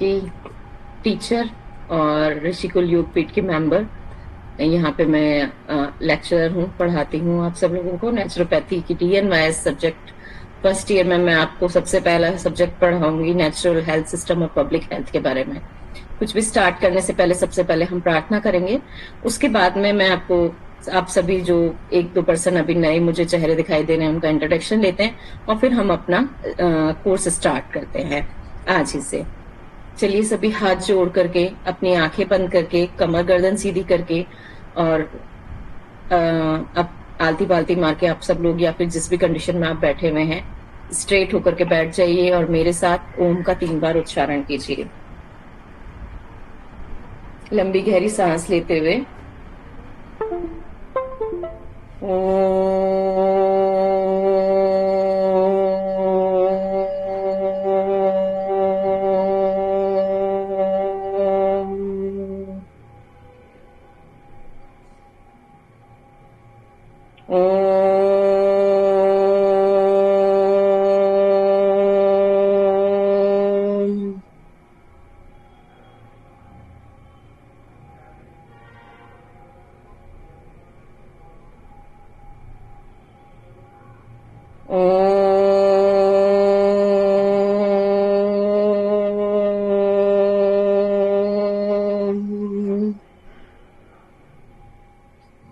की टीचर और ऋषिकुल योगपीठ की मेंबर। यहाँ पे मैं लेक्चरर हूँ, पढ़ाती हूँ आप सब लोगों को नेचुरोपैथी की DNYS सब्जेक्ट। फर्स्ट ईयर में मैं आपको सबसे पहला सब्जेक्ट पढ़ाऊंगी नेचुरल हेल्थ सिस्टम और पब्लिक हेल्थ के बारे में। कुछ भी स्टार्ट करने से पहले सबसे पहले हम प्रार्थना करेंगे। उसके बाद में मैं आपको, आप सभी जो एक दो पर्सन अभी नए मुझे चेहरे दिखाई दे रहे हैं उनका इंट्रोडक्शन लेते हैं और फिर हम अपना कोर्स स्टार्ट करते हैं आज ही से। चलिए सभी हाथ जोड़ करके, अपनी आंखें बंद करके, कमर गर्दन सीधी करके और अब आलती पालती मार के आप सब लोग या फिर जिस भी कंडीशन में आप बैठे हुए हैं स्ट्रेट होकर के बैठ जाइए और मेरे साथ ओम का 3 बार उच्चारण कीजिए। लंबी गहरी सांस लेते हुए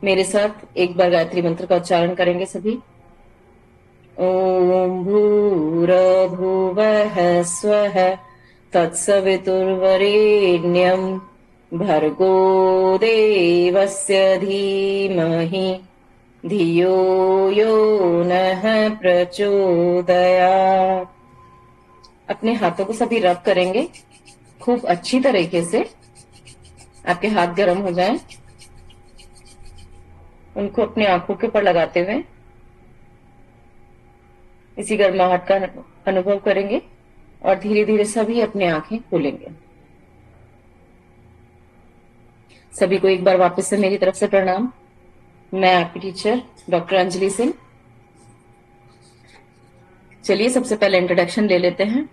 मेरे साथ एक बार गायत्री मंत्र का उच्चारण करेंगे सभी। ओम भूरभुवः स्वः तत्सवितुर्वरेण्यं भर्गो देवस्य धीमहि धियो यो नः प्रचोदयात्। अपने हाथों को सभी रब करेंगे खूब अच्छी तरीके से। आपके हाथ गर्म हो जाएं, उनको अपनी आंखों के ऊपर लगाते हुए इसी गर्माहट का अनुभव करेंगे और धीरे धीरे सभी अपनी आंखें खोलेंगे। सभी को एक बार वापस से मेरी तरफ से प्रणाम। मैं आपकी टीचर डॉक्टर अंजलि सिंह। चलिए सबसे पहले इंट्रोडक्शन ले लेते हैं।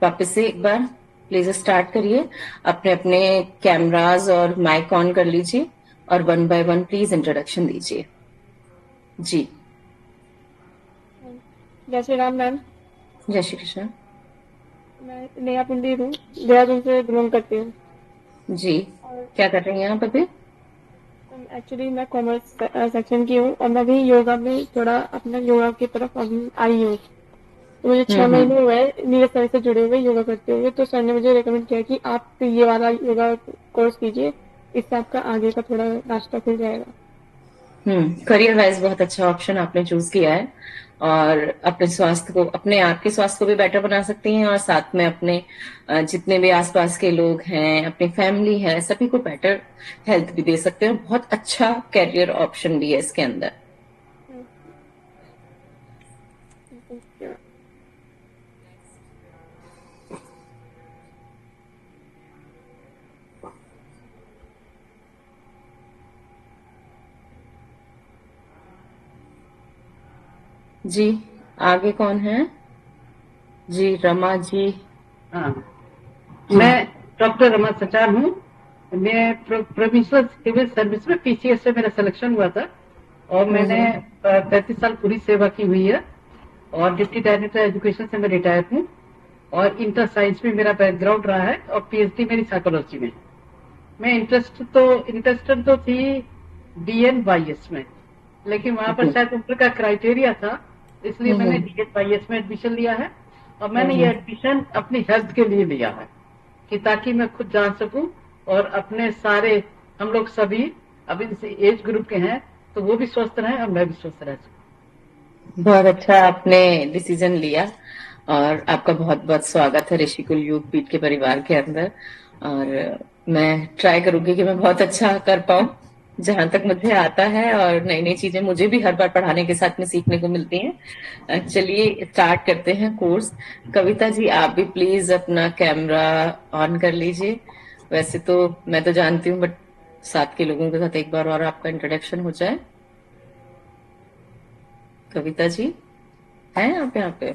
वापस से एक बार प्लीज स्टार्ट करिए। अपने अपने कैमराज और माइक ऑन कर लीजिए और 1 बाय 1 प्लीज इंट्रोडक्शन दीजिए। जी। जय श्री राम मैम। जय श्री कृष्ण। मैं नेहा पंडित हूँ, देहरादून से बिलोंग करती हूँ। जी। और क्या कर रही हैं आप अभी? एक्चुअली मैं कॉमर्स सेक्शन की हूँ और मैं भी योगा में थोड़ा अपना योगा की तरफ अभी आई हूँ। तो मुझे 6 महीने हुए नीरज सर से जुड़े हुए योगा करते हुए। तो सर ने मुझे रेकमेंड किया कि आप ये वाला योगा कोर्स कीजिए, इससे आपका आगे का थोड़ा रास्ता खुल जाएगा। करियर वाइज बहुत अच्छा ऑप्शन आपने चूज किया है और अपने स्वास्थ्य को, अपने आप के स्वास्थ्य को भी बेटर बना सकती हैं और साथ में अपने जितने भी आसपास के लोग हैं, अपनी फैमिली है, सभी को बेटर हेल्थ भी दे सकते हैं। बहुत अच्छा करियर ऑप्शन भी है इसके अंदर। जी। आगे कौन है? जी, रमा जी। हाँ, जी। मैं डॉक्टर रमा सचार हूँ। मैं प्रोविंशियल सिविल सर्विस में PCS से मेरा सिलेक्शन हुआ था और मैंने 35 साल पूरी सेवा की हुई है और डिप्टी डायरेक्टर एजुकेशन से मैं रिटायर हूँ और इंटर साइंस में मेरा बैकग्राउंड रहा है और PhD मेरी साइकोलॉजी में। मैं इंटरेस्टेड तो थी DNYS में, लेकिन वहां पर शायद उम्र का क्राइटेरिया था, इसलिए मैंने DNYS में एडमिशन लिया है और मैंने ये एडमिशन अपनी हेल्थ के लिए लिया है कि ताकि मैं खुद जान सकूं और अपने सारे, हम लोग सभी अभी एज ग्रुप के हैं तो वो भी स्वस्थ रहें और मैं भी स्वस्थ रह सकूं। बहुत अच्छा आपने डिसीजन लिया और आपका बहुत बहुत स्वागत है ऋषिकुल योगपीठ के परिवार के अंदर। और मैं ट्राई करूंगी कि मैं बहुत अच्छा कर पाऊं जहां तक मुझे आता है, और नई नई चीजें मुझे भी हर बार पढ़ाने के साथ में सीखने को मिलती हैं। चलिए स्टार्ट करते हैं कोर्स। कविता जी, आप भी प्लीज अपना कैमरा ऑन कर लीजिए। वैसे तो मैं तो जानती हूँ, बट साथ के लोगों के साथ एक बार और आपका इंट्रोडक्शन हो जाए। कविता जी हैं आप यहाँ पे?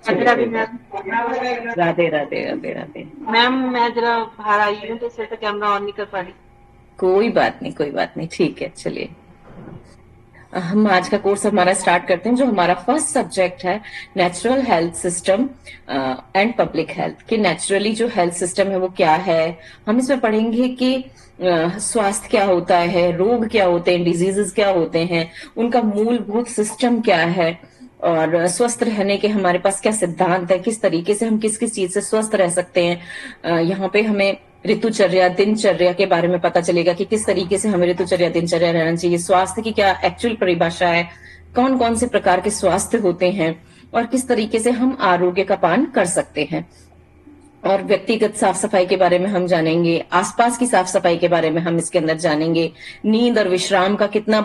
राधे चलिए राधे कोई बात। मैम। राधे राधे राधे राधे। मैम मैं जरा बाहर आई हूँ तो इसलिए कैमरा ऑन नहीं कर पा रही। कोई बात नहीं, कोई बात नहीं, ठीक है, चलिए। हम आज का कोर्स हमारा स्टार्ट करते हैं। जो हमारा फर्स्ट सब्जेक्ट है, natural health system and public health, कि नेचुरली जो हेल्थ सिस्टम है वो क्या है। हम इसमें पढ़ेंगे कि स्वास्थ्य क्या होता है, रोग क्या होते हैं, डिजीजेस क्या होते हैं, उनका मूलभूत सिस्टम क्या है, और स्वस्थ रहने के हमारे पास क्या सिद्धांत है, किस तरीके से हम किस किस चीज से स्वस्थ रह सकते हैं। यहाँ पे हमें ऋतुचर्या, दिनचर्या के बारे में पता चलेगा कि किस तरीके से हमें ऋतुचर्या, दिनचर्या रहना चाहिए। स्वास्थ्य की क्या एक्चुअल परिभाषा है, कौन कौन से प्रकार के स्वास्थ्य होते हैं, और किस तरीके से हम आरोग्य का पान कर सकते हैं। और व्यक्तिगत साफ सफाई के बारे में हम जानेंगे, आसपास की साफ सफाई के बारे में हम इसके अंदर जानेंगे। नींद और विश्राम का कितना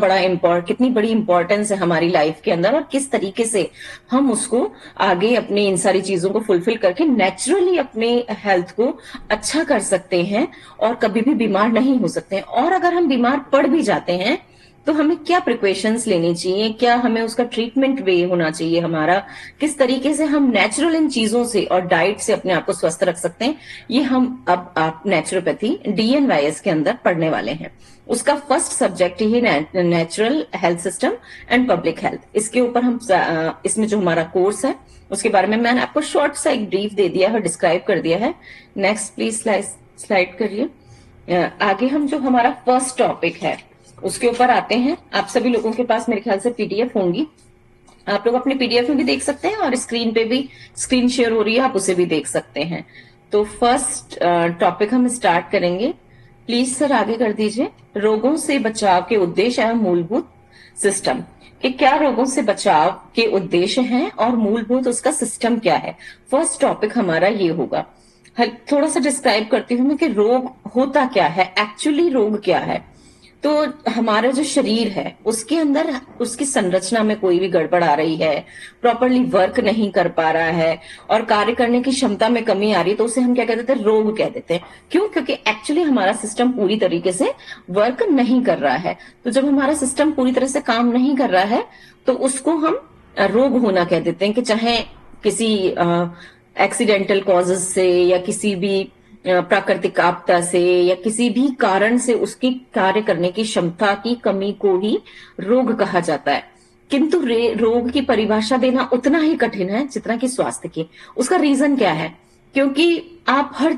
कितनी बड़ी इंपॉर्टेंस है हमारी लाइफ के अंदर, और किस तरीके से हम उसको आगे अपने इन सारी चीजों को फुलफिल करके नेचुरली अपने हेल्थ को अच्छा कर सकते हैं और कभी भी बीमार नहीं हो सकते हैं। और अगर हम बीमार पड़ भी जाते हैं तो हमें क्या प्रिकॉशंस लेनी चाहिए, क्या हमें उसका ट्रीटमेंट वे होना चाहिए हमारा, किस तरीके से हम नेचुरल इन चीजों से और डाइट से अपने आप को स्वस्थ रख सकते हैं, ये हम अब आप नेचुरोपैथी DNYS के अंदर पढ़ने वाले हैं। उसका first subject he natural health system and public health. इसके ऊपर हम इसमें जो हमारा कोर्स है उसके बारे में मैंने आपको शॉर्ट सा एक ब्रीफ दे दिया है, डिस्क्राइब कर दिया है। नेक्स्ट प्लीज स्लाइड करिए। आगे हम जो हमारा फर्स्ट टॉपिक है उसके ऊपर आते हैं। आप सभी लोगों के पास मेरे ख्याल से PDF होंगी, आप लोग अपने PDF में भी देख सकते हैं, और स्क्रीन पे भी स्क्रीन शेयर हो रही है, आप उसे भी देख सकते हैं। तो फर्स्ट टॉपिक हम स्टार्ट करेंगे। प्लीज सर आगे कर दीजिए। रोगों से बचाव के उद्देश्य एवं मूलभूत सिस्टम, कि क्या रोगों से बचाव के उद्देश्य हैं और मूलभूत उसका सिस्टम क्या है। फर्स्ट टॉपिक हमारा ये होगा। थोड़ा सा डिस्क्राइब करती हूँ मैं कि रोग होता क्या है, एक्चुअली रोग क्या है। तो हमारा जो शरीर है उसके अंदर उसकी संरचना में कोई भी गड़बड़ आ रही है, प्रॉपरली वर्क नहीं कर पा रहा है और कार्य करने की क्षमता में कमी आ रही है, तो उसे हम क्या कह देते हैं, रोग कह देते हैं। क्यों? क्योंकि एक्चुअली हमारा सिस्टम पूरी तरीके से वर्क नहीं कर रहा है। तो जब हमारा सिस्टम पूरी तरह से काम नहीं कर रहा है तो उसको हम रोग होना कह देते हैं। कि चाहे किसी एक्सीडेंटल कॉजेज से या किसी भी प्राकृतिक आपदा से या किसी भी कारण से उसकी कार्य करने की क्षमता की कमी को ही रोग कहा जाता है। किंतु रोग की परिभाषा देना उतना ही कठिन है जितना कि स्वास्थ्य की। उसका रीजन क्या है? क्योंकि आप हर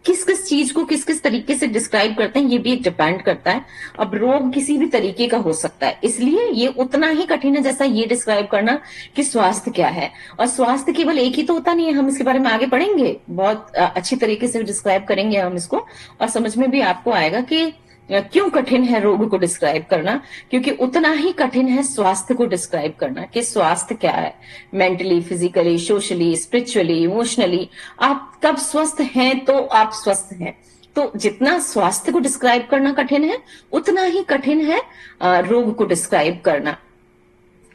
किस किस चीज को किस किस तरीके से डिस्क्राइब करते हैं ये भी एक डिपेंड करता है। अब रोग किसी भी तरीके का हो सकता है, इसलिए ये उतना ही कठिन है जैसा ये डिस्क्राइब करना कि स्वास्थ्य क्या है। और स्वास्थ्य केवल एक ही तो होता नहीं है, हम इसके बारे में आगे पढ़ेंगे, बहुत अच्छी तरीके से डिस्क्राइब करेंगे हम इसको, और समझ में भी आपको आएगा कि क्यों कठिन है रोग को डिस्क्राइब करना। क्योंकि उतना ही कठिन है स्वास्थ्य को डिस्क्राइब करना कि स्वास्थ्य क्या है, mentally, physically, socially, spiritually, emotionally आप कब स्वस्थ हैं तो आप स्वस्थ हैं। तो जितना स्वास्थ्य को डिस्क्राइब करना कठिन है उतना ही कठिन है रोग को डिस्क्राइब करना।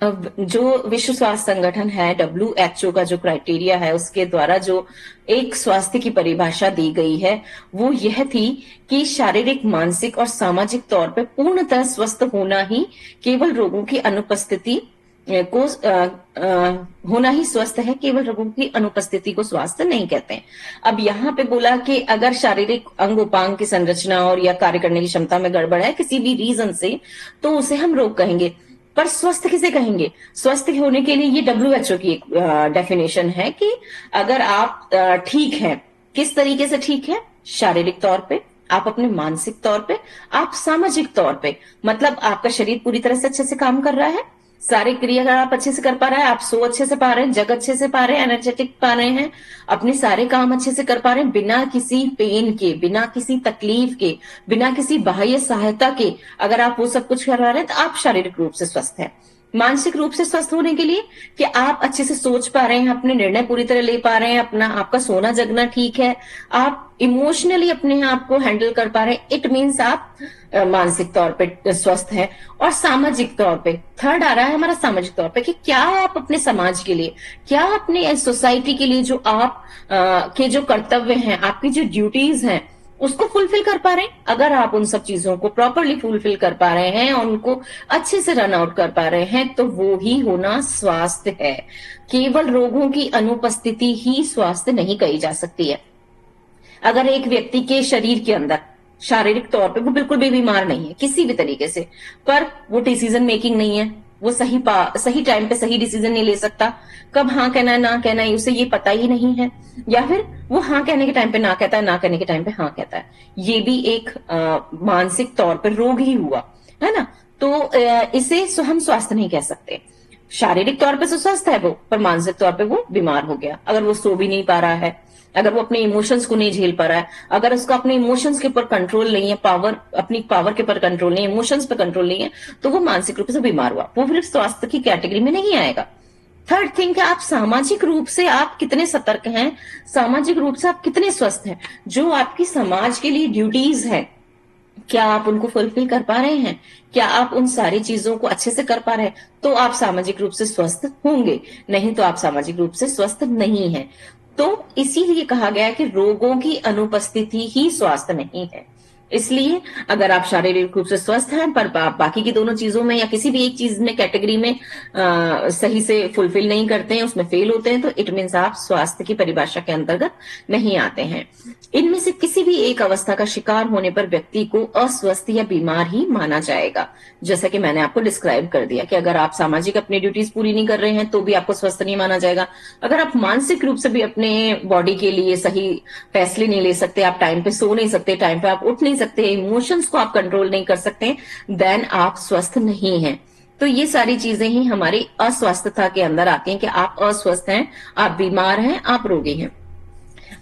अब जो विश्व स्वास्थ्य संगठन है, WHO का जो क्राइटेरिया है, उसके द्वारा जो एक स्वास्थ्य की परिभाषा दी गई है वो यह थी कि शारीरिक, मानसिक और सामाजिक तौर पर पूर्णतः स्वस्थ होना ही केवल रोगों की अनुपस्थिति को होना ही स्वस्थ है, केवल रोगों की अनुपस्थिति को स्वास्थ्य नहीं कहते हैं। अब यहाँ पे बोला कि अगर शारीरिक अंग उपांग की संरचना और या कार्य करने की क्षमता में गड़बड़ है किसी भी रीजन से, तो उसे हम रोग कहेंगे। पर स्वस्थ किसे कहेंगे? स्वस्थ होने के लिए ये WHO की एक डेफिनेशन है कि अगर आप ठीक हैं, किस तरीके से ठीक है? शारीरिक तौर पे, आप अपने मानसिक तौर पे, आप सामाजिक तौर पे, मतलब आपका शरीर पूरी तरह से अच्छे से काम कर रहा है, सारे क्रिया अगर आप अच्छे से कर पा रहे हैं, आप सो अच्छे से पा रहे हैं, जग अच्छे से पा रहे हैं, एनर्जेटिक पा रहे हैं, अपने सारे काम अच्छे से कर पा रहे हैं बिना किसी पेन के, बिना किसी तकलीफ के, बिना किसी बाह्य सहायता के, अगर आप वो सब कुछ कर रहे हैं तो आप शारीरिक रूप से स्वस्थ हैं। मानसिक रूप से स्वस्थ होने के लिए कि आप अच्छे से सोच पा रहे हैं, अपने निर्णय पूरी तरह ले पा रहे हैं, अपना आपका सोना जगना ठीक है, आप इमोशनली अपने आप को हैंडल कर पा रहे हैं, इट मीन्स आप मानसिक तौर पे स्वस्थ हैं। और सामाजिक तौर पे थर्ड आ रहा है हमारा सामाजिक तौर पे कि क्या आप अपने समाज के लिए, क्या अपने सोसाइटी के लिए जो आप के जो कर्तव्य हैं, आपकी जो ड्यूटीज हैं उसको फुलफिल कर पा रहे हैं। अगर आप उन सब चीजों को प्रॉपरली फुलफिल कर पा रहे हैं और उनको अच्छे से रन आउट कर पा रहे हैं, तो वो ही होना स्वास्थ्य है। केवल रोगों की अनुपस्थिति ही स्वास्थ्य नहीं कही जा सकती है। अगर एक व्यक्ति के शरीर के अंदर शारीरिक तौर पे वो बिल्कुल भी बीमार नहीं है किसी भी तरीके से, पर वो डिसीजन मेकिंग नहीं है, वो सही टाइम पे सही डिसीजन नहीं ले सकता, कब हाँ कहना है ना कहना है उसे ये पता ही नहीं है, या फिर वो हाँ कहने के टाइम पे ना कहता है, ना कहने के टाइम पे हाँ कहता है, ये भी एक मानसिक तौर पर रोग ही हुआ, है ना। तो इसे हम स्वास्थ्य नहीं कह सकते। शारीरिक तौर पे तो स्वस्थ है वो, पर मानसिक तौर पे वो बीमार हो गया। अगर वो सो भी नहीं पा रहा है, अगर वो अपने इमोशंस को नहीं झेल पा रहा है, अगर उसका अपने इमोशंस के ऊपर कंट्रोल नहीं है, अपनी पावर के ऊपर कंट्रोल नहीं है, इमोशंस पे कंट्रोल नहीं है, तो वो मानसिक रूप से बीमार हुआ, वो फिर स्वास्थ्य की कैटेगरी में नहीं आएगा। थर्ड थिंग है, आप सामाजिक रूप से आप कितने सतर्क हैं, सामाजिक रूप से आप कितने स्वस्थ हैं। जो आपकी समाज के लिए ड्यूटीज हैं, क्या आप उनको फुलफिल कर पा रहे हैं, क्या आप उन सारी चीजों को अच्छे से कर पा रहे हैं, तो आप सामाजिक रूप से स्वस्थ होंगे, नहीं तो आप सामाजिक रूप से स्वस्थ नहीं है। तो इसीलिए कहा गया है कि रोगों की अनुपस्थिति ही स्वास्थ्य नहीं है। इसलिए अगर आप शारीरिक रूप से स्वस्थ हैं पर आप बाकी की दोनों चीजों में या किसी भी एक चीज में कैटेगरी में सही से फुलफिल नहीं करते हैं, उसमें फेल होते हैं, तो इट मीन्स आप स्वास्थ्य की परिभाषा के अंतर्गत नहीं आते हैं। इनमें से किसी भी एक अवस्था का शिकार होने पर व्यक्ति को अस्वस्थ या बीमार ही माना जाएगा। जैसा कि मैंने आपको डिस्क्राइब कर दिया कि अगर आप सामाजिक अपनी ड्यूटीज पूरी नहीं कर रहे हैं तो भी आपको स्वस्थ नहीं माना जाएगा। अगर आप मानसिक रूप से भी अपने बॉडी के लिए सही फैसले नहीं ले सकते, आप टाइम पे सो नहीं सकते, टाइम पे आप उठ नहीं सकते, इमोशंस को आप कंट्रोल नहीं कर सकते, देन आप स्वस्थ नहीं हैं। तो ये सारी चीजें ही हमारी अस्वस्थता के अंदर आती हैं कि आप अस्वस्थ हैं, आप बीमार हैं, आप रोगी हैं।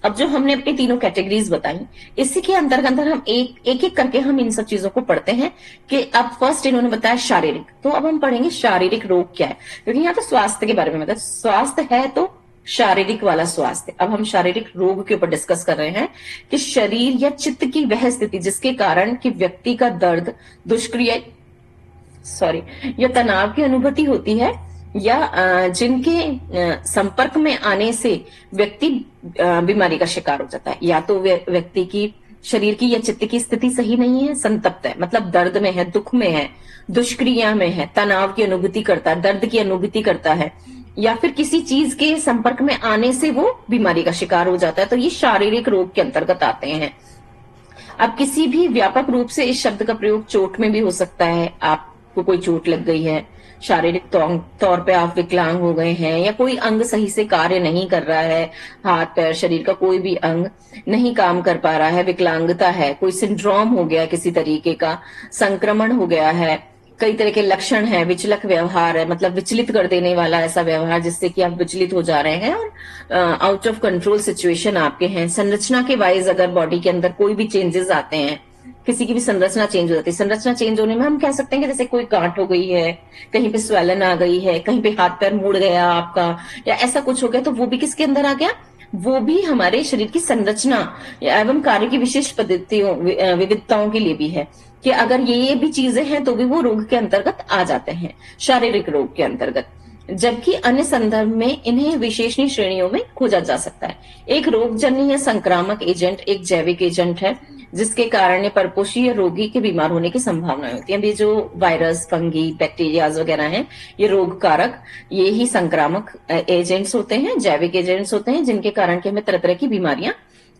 अब जो हमने अपनी तीनों कैटेगरीज बताई, इसी के अंतर्गत हम एक करके हम इन सब चीजों को पढ़ते हैं कि अब फर्स्ट इन्होंने बताया शारीरिक, तो अब हम पढ़ेंगे शारीरिक रोग क्या है, क्योंकि यहाँ तो स्वास्थ्य के बारे में मतलब स्वास्थ्य है तो शारीरिक वाला स्वास्थ्य। अब हम शारीरिक रोग के ऊपर डिस्कस कर रहे हैं कि शरीर या चित्त की वह स्थिति जिसके कारण कि व्यक्ति का दर्द, दुष्क्रिया या तनाव की अनुभूति होती है, या जिनके संपर्क में आने से व्यक्ति बीमारी का शिकार हो जाता है। या तो व्यक्ति की शरीर की या चित्त की स्थिति सही नहीं है, संतप्त है, मतलब दर्द में है, दुख में है, दुष्क्रिया में है, तनाव की अनुभूति करता है, दर्द की अनुभूति करता है, या फिर किसी चीज के संपर्क में आने से वो बीमारी का शिकार हो जाता है, तो ये शारीरिक रोग के अंतर्गत आते हैं। अब किसी भी व्यापक रूप से इस शब्द का प्रयोग चोट में भी हो सकता है। आपको कोई चोट लग गई है, शारीरिक तौर पे आप विकलांग हो गए हैं, या कोई अंग सही से कार्य नहीं कर रहा है, हाथ पैर शरीर का कोई भी अंग नहीं काम कर पा रहा है, विकलांगता है, कोई सिंड्रोम हो गया, किसी तरीके का संक्रमण हो गया है, कई तरह के लक्षण है, विचलक व्यवहार है, मतलब विचलित कर देने वाला ऐसा व्यवहार जिससे कि आप विचलित हो जा रहे हैं और आउट ऑफ कंट्रोल सिचुएशन आपके हैं। संरचना के वाइज अगर बॉडी के अंदर कोई भी चेंजेस आते हैं, किसी की भी संरचना चेंज हो जाती है, संरचना चेंज होने में हम कह सकते हैं कि जैसे कोई गांठ हो गई है, कहीं पे स्वेलन आ गई है, कहीं पे हाथ पैर मुड़ गया आपका, या ऐसा कुछ हो गया, तो वो भी किसके अंदर आ गया, वो भी हमारे शरीर की संरचना एवं कार्य की विशिष्ट पद्धतियों विविधताओं के लिए भी है कि अगर ये भी चीजें हैं तो भी वो रोग के अंतर्गत आ जाते हैं, शारीरिक रोग के अंतर्गत। जबकि अन्य संदर्भ में इन्हें विशेषणीय श्रेणियों में खोजा जा सकता है। एक रोगजन्य या संक्रामक एजेंट एक जैविक एजेंट है जिसके कारण परपोषीय रोगी के बीमार होने की संभावना होती है। ये जो वायरस, फंगी, बैक्टीरियाज वगैरह हैं, ये रोग कारक, ये ही संक्रामक एजेंट्स होते हैं, जैविक एजेंट्स होते हैं, जिनके कारण के हमें तरह तरह की बीमारियां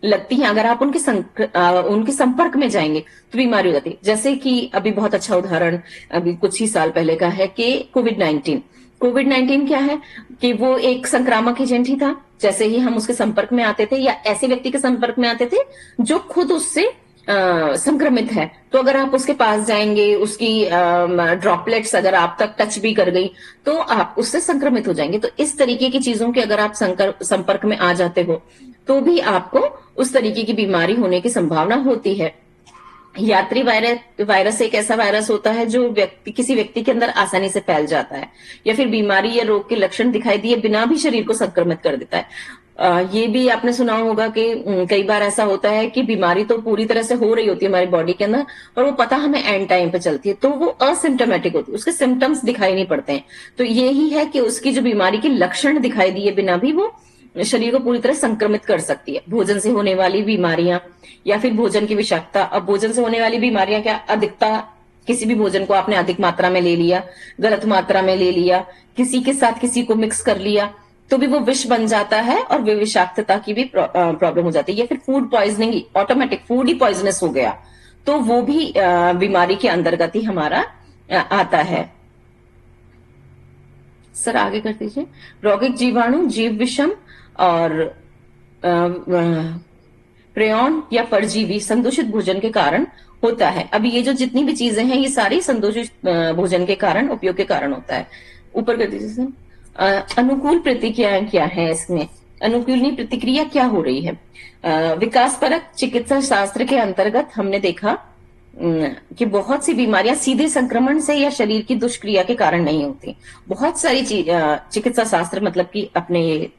लगती हैं। अगर आप उनके संपर्क में जाएंगे तो बीमारी हो जाती है। जैसे कि अभी बहुत अच्छा उदाहरण अभी कुछ ही साल पहले का है कि कोविड-19 क्या है कि वो एक संक्रामक एजेंट ही था। जैसे ही हम उसके संपर्क में आते थे या ऐसे व्यक्ति के संपर्क में आते थे जो खुद उससे संक्रमित है, तो अगर आप उसके पास जाएंगे, उसकी ड्रॉपलेट्स अगर आप तक टच भी कर गई तो आप उससे संक्रमित हो जाएंगे। तो इस तरीके की चीजों के अगर आप संपर्क में आ जाते हो तो भी आपको उस तरीके की बीमारी होने की संभावना होती है। यात्री वायरस एक ऐसा वायरस होता है जो किसी व्यक्ति के अंदर आसानी से फैल जाता है या फिर बीमारी या रोग के लक्षण दिखाई दिए बिना भी शरीर को संक्रमित कर देता है। ये भी आपने सुना होगा कि कई बार ऐसा होता है कि बीमारी तो पूरी तरह से हो रही होती है हमारी बॉडी के अंदर, और वो पता हमें एंड टाइम पे चलती है, तो वो असिम्टोमेटिक होती है, उसके सिम्टम्स दिखाई नहीं पड़ते हैं। तो यही है कि उसकी जो बीमारी के लक्षण दिखाई दिए बिना भी वो शरीर को पूरी तरह संक्रमित कर सकती है। भोजन से होने वाली बीमारियां या फिर भोजन की विषाक्तता। अब भोजन से होने वाली बीमारियां क्या, अधिकता, किसी भी भोजन को आपने अधिक मात्रा में ले लिया, गलत मात्रा में ले लिया, किसी के साथ किसी को मिक्स कर लिया, तो भी वो विष बन जाता है और वे विषाक्तता की भी प्रॉब्लम हो जाती है। या फिर फूड पॉइजनिंग, ऑटोमेटिक फूड ही पॉइजनस हो गया, तो वो भी बीमारी के अंतर्गत ही हमारा आता है। सर आगे कर दीजिए। रोगिक जीवाणु, जीव विषम और प्रेयॉन या परजीवी संदूषित भोजन के कारण होता है। अभी ये जो जितनी भी चीजें हैं ये सारी संदूषित भोजन के कारण, उपयोग के कारण होता है। ऊपर कर दीजिए सर। अनुकूल प्रतिक्रियाएं क्या है इसमें, अनुकूलनी प्रतिक्रिया क्या हो रही है। विकासपरक चिकित्सा शास्त्र के अंतर्गत हमने देखा कि बहुत सी बीमारियां सीधे संक्रमण से या शरीर की दुष्क्रिया के कारण नहीं होती। बहुत सारी चिकित्सा शास्त्र, मतलब कि अपने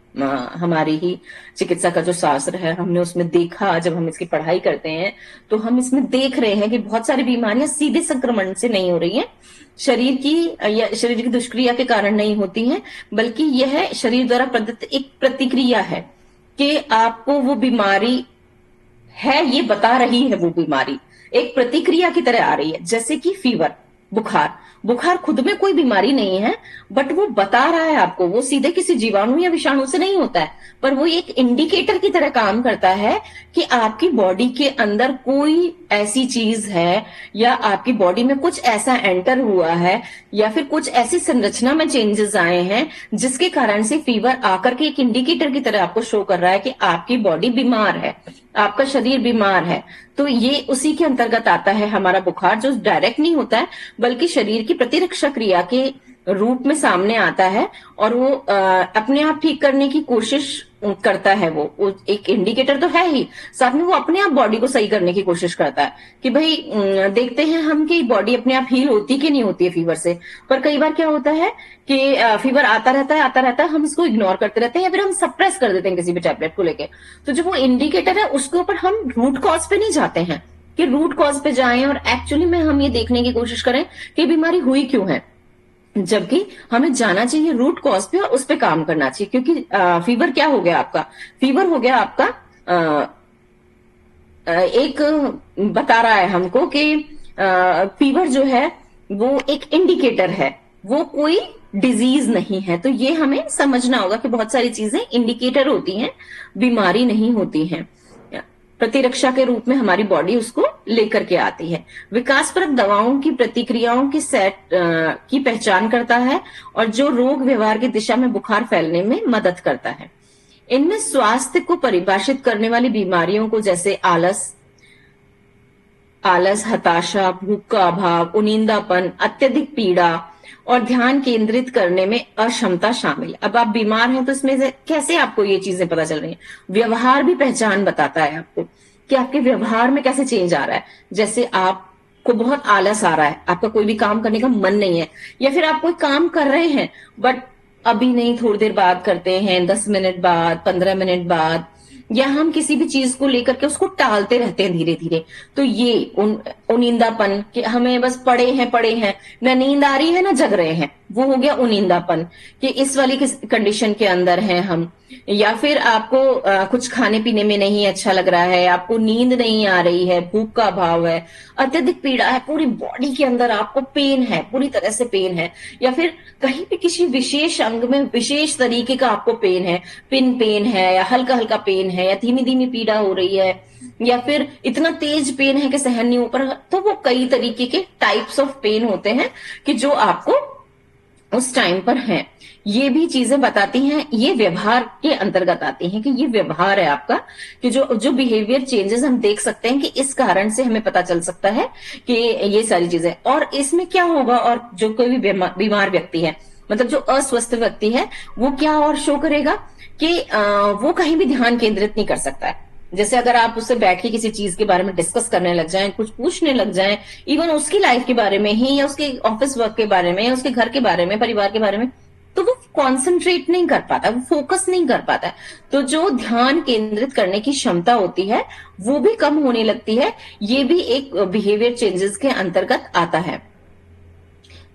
हमारी ही चिकित्सा का जो शास्त्र है, हमने उसमें देखा, जब हम इसकी पढ़ाई करते हैं तो हम इसमें देख रहे हैं कि बहुत सारी बीमारियां सीधे संक्रमण से नहीं हो रही हैं, शरीर की या शरीर की दुष्क्रिया के कारण नहीं होती हैं, बल्कि यह शरीर द्वारा प्रदत्त एक प्रतिक्रिया है कि आपको वो बीमारी है, ये बता रही है वो बीमारी, एक प्रतिक्रिया की तरह आ रही है। जैसे कि फीवर, बुखार, बुखार खुद में कोई बीमारी नहीं है, बट वो बता रहा है आपको, वो सीधे किसी जीवाणु या विषाणु से नहीं होता है, पर वो एक इंडिकेटर की तरह काम करता है कि आपकी बॉडी के अंदर कोई ऐसी चीज है या आपकी बॉडी में कुछ ऐसा एंटर हुआ है या फिर कुछ ऐसी संरचना में चेंजेस आए हैं जिसके कारण से फीवर आकर के एक इंडिकेटर की तरह आपको शो कर रहा है कि आपकी बॉडी बीमार है, आपका शरीर बीमार है। तो ये उसी के अंतर्गत आता है हमारा बुखार, जो डायरेक्ट नहीं होता है बल्कि शरीर की प्रतिरक्षा क्रिया के रूप में सामने आता है और वो अपने आप ठीक करने की कोशिश करता है। वो एक इंडिकेटर तो है ही, साथ में वो अपने आप बॉडी को सही करने की कोशिश करता है कि भाई देखते हैं हम कि बॉडी अपने आप हील होती कि नहीं होती है फीवर से। पर कई बार क्या होता है कि फीवर आता रहता है, हम इसको इग्नोर करते रहते हैं या फिर हम सप्रेस कर देते हैं किसी भी टैबलेट को लेके। तो जो वो इंडिकेटर है उसके ऊपर हम रूट कॉज पे नहीं जाते हैं कि रूट कॉज पे जाएं और एक्चुअली में हम ये देखने की कोशिश करें कि बीमारी हुई क्यों है, जबकि हमें जाना चाहिए रूट कॉज पे और उस पे काम करना चाहिए। क्योंकि फीवर क्या हो गया आपका, फीवर हो गया आपका एक बता रहा है हमको कि फीवर जो है वो एक इंडिकेटर है, वो कोई डिजीज नहीं है। तो ये हमें समझना होगा कि बहुत सारी चीजें इंडिकेटर होती हैं, बीमारी नहीं होती हैं। प्रतिरक्षा के रूप में हमारी बॉडी उसको लेकर के आती है। विकासपरक दवाओं की प्रतिक्रियाओं की सेट की पहचान करता है और जो रोग व्यवहार की दिशा में बुखार फैलने में मदद करता है। इनमें स्वास्थ्य को परिभाषित करने वाली बीमारियों को जैसे आलस, हताशा, भूख का अभाव, उनींदापन, अत्यधिक पीड़ा और ध्यान केंद्रित करने में अक्षमता शामिल। अब आप बीमार हैं तो इसमें से कैसे आपको ये चीजें पता चल रही हैं। व्यवहार भी पहचान बताता है आपको कि आपके व्यवहार में कैसे चेंज आ रहा है। जैसे आपको बहुत आलस आ रहा है, आपका कोई भी काम करने का मन नहीं है, या फिर आप कोई काम कर रहे हैं बट अभी नहीं, थोड़ी देर बाद करते हैं, 10 मिनट बाद, 15 मिनट बाद, या हम किसी भी चीज को लेकर के उसको टालते रहते हैं धीरे धीरे। तो ये उनींदापन कि हमें बस पड़े हैं, न नींद आ रही है न जग रहे हैं, वो हो गया उनींदापन कि इस वाली कंडीशन के अंदर हैं हम। या फिर आपको कुछ खाने पीने में नहीं अच्छा लग रहा है, आपको नींद नहीं आ रही है, भूख का अभाव है, अत्यधिक पीड़ा है, पूरी बॉडी के अंदर आपको पेन है, पूरी तरह से पेन है, या फिर कहीं भी किसी विशेष अंग में विशेश तरीके का आपको पेन है, पेन है, या हल्का हल्का पेन है, या धीमी धीमी पीड़ा हो रही है, या फिर इतना तेज पेन है कि सहन नहीं हो पा रहा। तो वो कई तरीके के टाइप्स ऑफ पेन होते हैं कि जो आपको उस टाइम पर है। ये भी चीजें बताती हैं, ये व्यवहार के अंतर्गत आती हैं कि ये व्यवहार है आपका, कि जो बिहेवियर चेंजेस हम देख सकते हैं कि इस कारण से हमें पता चल सकता है कि ये सारी चीजें। और इसमें क्या होगा, और जो कोई भी बीमार व्यक्ति है, मतलब जो अस्वस्थ व्यक्ति है, वो क्या और शो करेगा कि वो कहीं भी ध्यान केंद्रित नहीं कर सकता है। जैसे अगर आप उससे बैठ के किसी चीज के बारे में डिस्कस करने लग जाएं, कुछ पूछने लग जाएं, इवन उसकी लाइफ के बारे में ही, या उसके ऑफिस वर्क के बारे में, या उसके घर के बारे में, परिवार के बारे में, तो वो कॉन्सेंट्रेट नहीं कर पाता, वो फोकस नहीं कर पाता है। तो जो ध्यान केंद्रित करने की क्षमता होती है वो भी कम होने लगती है। ये भी एक बिहेवियर चेंजेस के अंतर्गत आता है।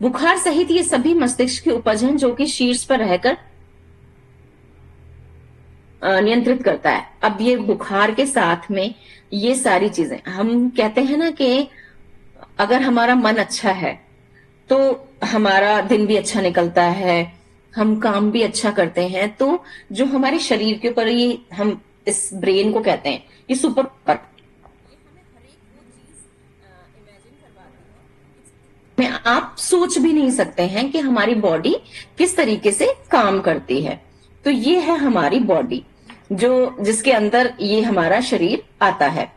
बुखार सहित ये सभी मस्तिष्क की उपज हैं जो कि शीर्ष पर रहकर नियंत्रित करता है। अब ये बुखार के साथ में ये सारी चीजें, हम कहते हैं ना कि अगर हमारा मन अच्छा है तो हमारा दिन भी अच्छा निकलता है, हम काम भी अच्छा करते हैं। तो जो हमारे शरीर के ऊपर ये हम इस ब्रेन को कहते हैं, ये सुपर पावर में आप सोच भी नहीं सकते हैं कि हमारी बॉडी किस तरीके से काम करती है। तो ये है हमारी बॉडी, जो जिसके अंदर ये हमारा शरीर आता है।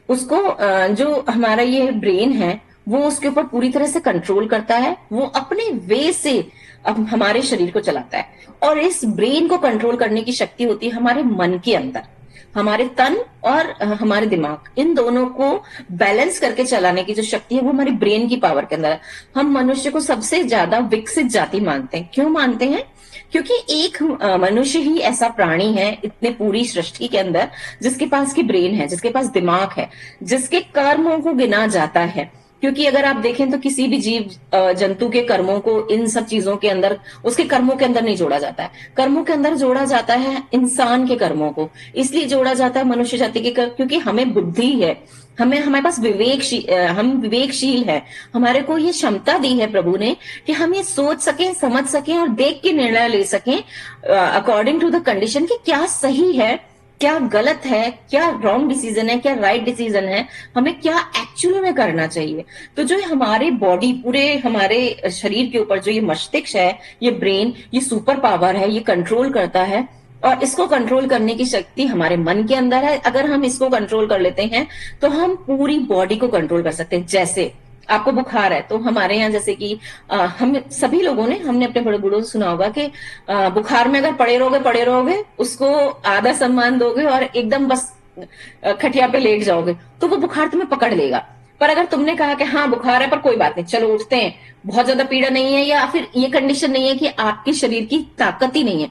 उसको जो हमारा ये ब्रेन है वो उसके ऊपर पूरी तरह से कंट्रोल करता है, वो अपने वे से अब हमारे शरीर को चलाता है। और इस ब्रेन को कंट्रोल करने की शक्ति होती है हमारे मन के अंदर। हमारे तन और हमारे दिमाग, इन दोनों को बैलेंस करके चलाने की जो शक्ति है वो हमारी ब्रेन की पावर के अंदर है। हम मनुष्य को सबसे ज्यादा विकसित जाति मानते हैं। क्यों मानते हैं? क्योंकि एक मनुष्य ही ऐसा प्राणी है इतने पूरी सृष्टि के अंदर जिसके पास की ब्रेन है, जिसके पास दिमाग है, जिसके कर्मों को गिना जाता है। क्योंकि अगर आप देखें तो किसी भी जीव जंतु के कर्मों को इन सब चीजों के अंदर, उसके कर्मों के अंदर नहीं जोड़ा जाता है। कर्मों के अंदर जोड़ा जाता है इंसान के कर्मों को। इसलिए जोड़ा जाता है मनुष्य जाति के कर्म, क्योंकि हमें बुद्धि है, हमारे पास हम विवेकशील है। हमारे को ये क्षमता दी है प्रभु ने कि हम ये सोच सकें, समझ सकें और देख के निर्णय ले सकें अकॉर्डिंग टू द कंडीशन कि क्या सही है, क्या गलत है, क्या रॉन्ग डिसीजन है, क्या राइट डिसीजन है, हमें क्या एक्चुअली में करना चाहिए। तो जो हमारे बॉडी, पूरे हमारे शरीर के ऊपर जो ये मस्तिष्क है, ये ब्रेन, ये सुपर पावर है, ये कंट्रोल करता है। और इसको कंट्रोल करने की शक्ति हमारे मन के अंदर है। अगर हम इसको कंट्रोल कर लेते हैं तो हम पूरी बॉडी को कंट्रोल कर सकते हैं। जैसे आपको बुखार है तो हमारे यहाँ जैसे कि हम सभी लोगों ने, हमने अपने बड़े बूढ़ों से सुना होगा कि बुखार में अगर पड़े रहोगे उसको आधा सम्मान दोगे और एकदम बस खटिया पे लेट जाओगे तो वो बुखार तुम्हें पकड़ लेगा। पर अगर तुमने कहा कि हाँ बुखार है पर कोई बात नहीं, चलो उठते हैं, बहुत ज्यादा पीड़ा नहीं है, या फिर ये कंडीशन नहीं है कि आपके शरीर की ताकत ही नहीं है,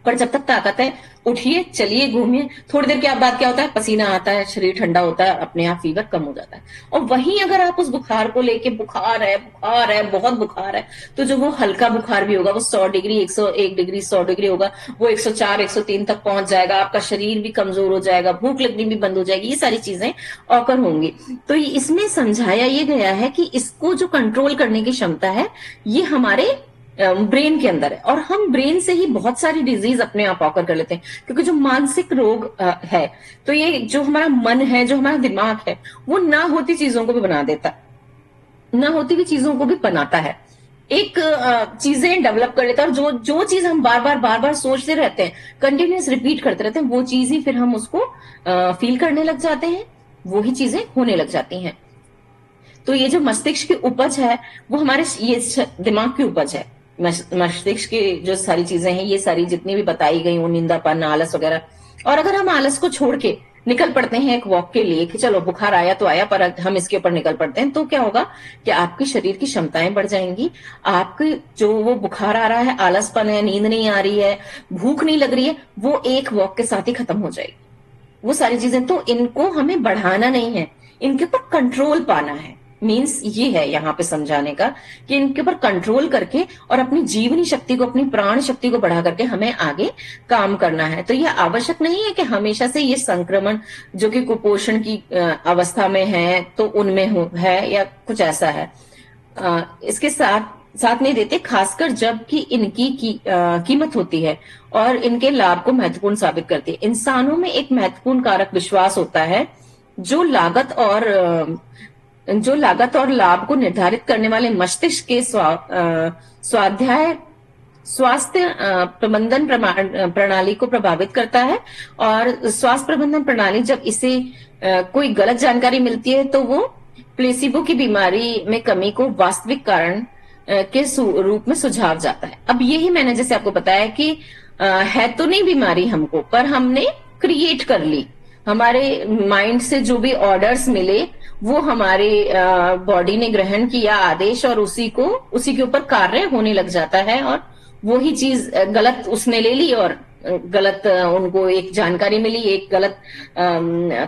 पर जब तक ताकत है उठिए, चलिए, घूमिए, थोड़ी देर के बाद क्या होता है, पसीना आता है, शरीर ठंडा होता है, अपने आप फीवर कम हो जाता है। और वहीं अगर आप उस बुखार को लेके बुखार है, बहुत बुखार है, तो जो वो हल्का बुखार भी होगा वो 100 डिग्री, 101 डिग्री, 100 डिग्री होगा, वो 104, 103 तक पहुंच जाएगा, आपका शरीर भी कमजोर हो जाएगा, भूख लगनी भी बंद हो जाएगी, ये सारी चीजें ऑकर होंगी। तो इसमें समझाया ये गया है कि इसको जो कंट्रोल करने की क्षमता है ये हमारे ब्रेन के अंदर है। और हम ब्रेन से ही बहुत सारी डिजीज अपने आप ऑकर कर लेते हैं, क्योंकि जो मानसिक रोग है, तो ये जो हमारा मन है, जो हमारा दिमाग है, वो ना होती चीजों को भी बना देता, ना होती हुई चीजों को भी बनाता है, एक चीजें डेवलप कर लेता है। और जो चीज हम बार बार सोचते रहते हैं, कंटिन्यूस रिपीट करते रहते हैं, वो चीज ही फिर हम उसको फील करने लग जाते हैं, वो ही चीजें होने लग जाती हैं। तो ये जो मस्तिष्क की उपज है वो हमारे ये दिमाग की उपज है। मस्तिष्क की जो सारी चीजें हैं, ये सारी जितनी भी बताई गई, वो निंदापन, आलस वगैरह। और अगर हम आलस को छोड़ के निकल पड़ते हैं एक वॉक के लिए कि चलो बुखार आया तो आया, पर हम इसके ऊपर निकल पड़ते हैं, तो क्या होगा कि आपके शरीर की क्षमताएं बढ़ जाएंगी। आपके जो वो बुखार आ रहा है, आलसपन है, नींद नहीं आ रही है, भूख नहीं लग रही है, वो एक वॉक के साथ ही खत्म हो जाएगी वो सारी चीजें। तो इनको हमें बढ़ाना नहीं है, इनके ऊपर कंट्रोल पाना है। मीन्स ये है यहाँ पे समझाने का कि इनके ऊपर कंट्रोल करके और अपनी जीवनी शक्ति को, अपनी प्राण शक्ति को बढ़ा करके हमें आगे काम करना है। तो यह आवश्यक नहीं है कि हमेशा से ये संक्रमण जो कि कुपोषण की अवस्था में है तो उनमें है या कुछ ऐसा है, इसके साथ नहीं देते, खासकर जब कि इनकी कीमत होती है और इनके लाभ को महत्वपूर्ण साबित करती है। इंसानों में एक महत्वपूर्ण कारक विश्वास होता है जो लागत और लाभ को निर्धारित करने वाले मस्तिष्क के स्वास्थ्य प्रबंधन प्रणाली को प्रभावित करता है। और स्वास्थ्य प्रबंधन प्रणाली जब इसे कोई गलत जानकारी मिलती है तो वो प्लेसिबो की बीमारी में कमी को वास्तविक कारण के रूप में सुझाव जाता है। अब यही मैंने जैसे आपको बताया कि है तो नहीं बीमारी हमको, पर हमने क्रिएट कर ली, हमारे माइंड से जो भी ऑर्डर्स मिले वो हमारे बॉडी ने ग्रहण किया आदेश, और उसी के ऊपर कार्य होने लग जाता है, और वो ही चीज गलत उसने ले ली और गलत उनको एक जानकारी मिली, एक गलत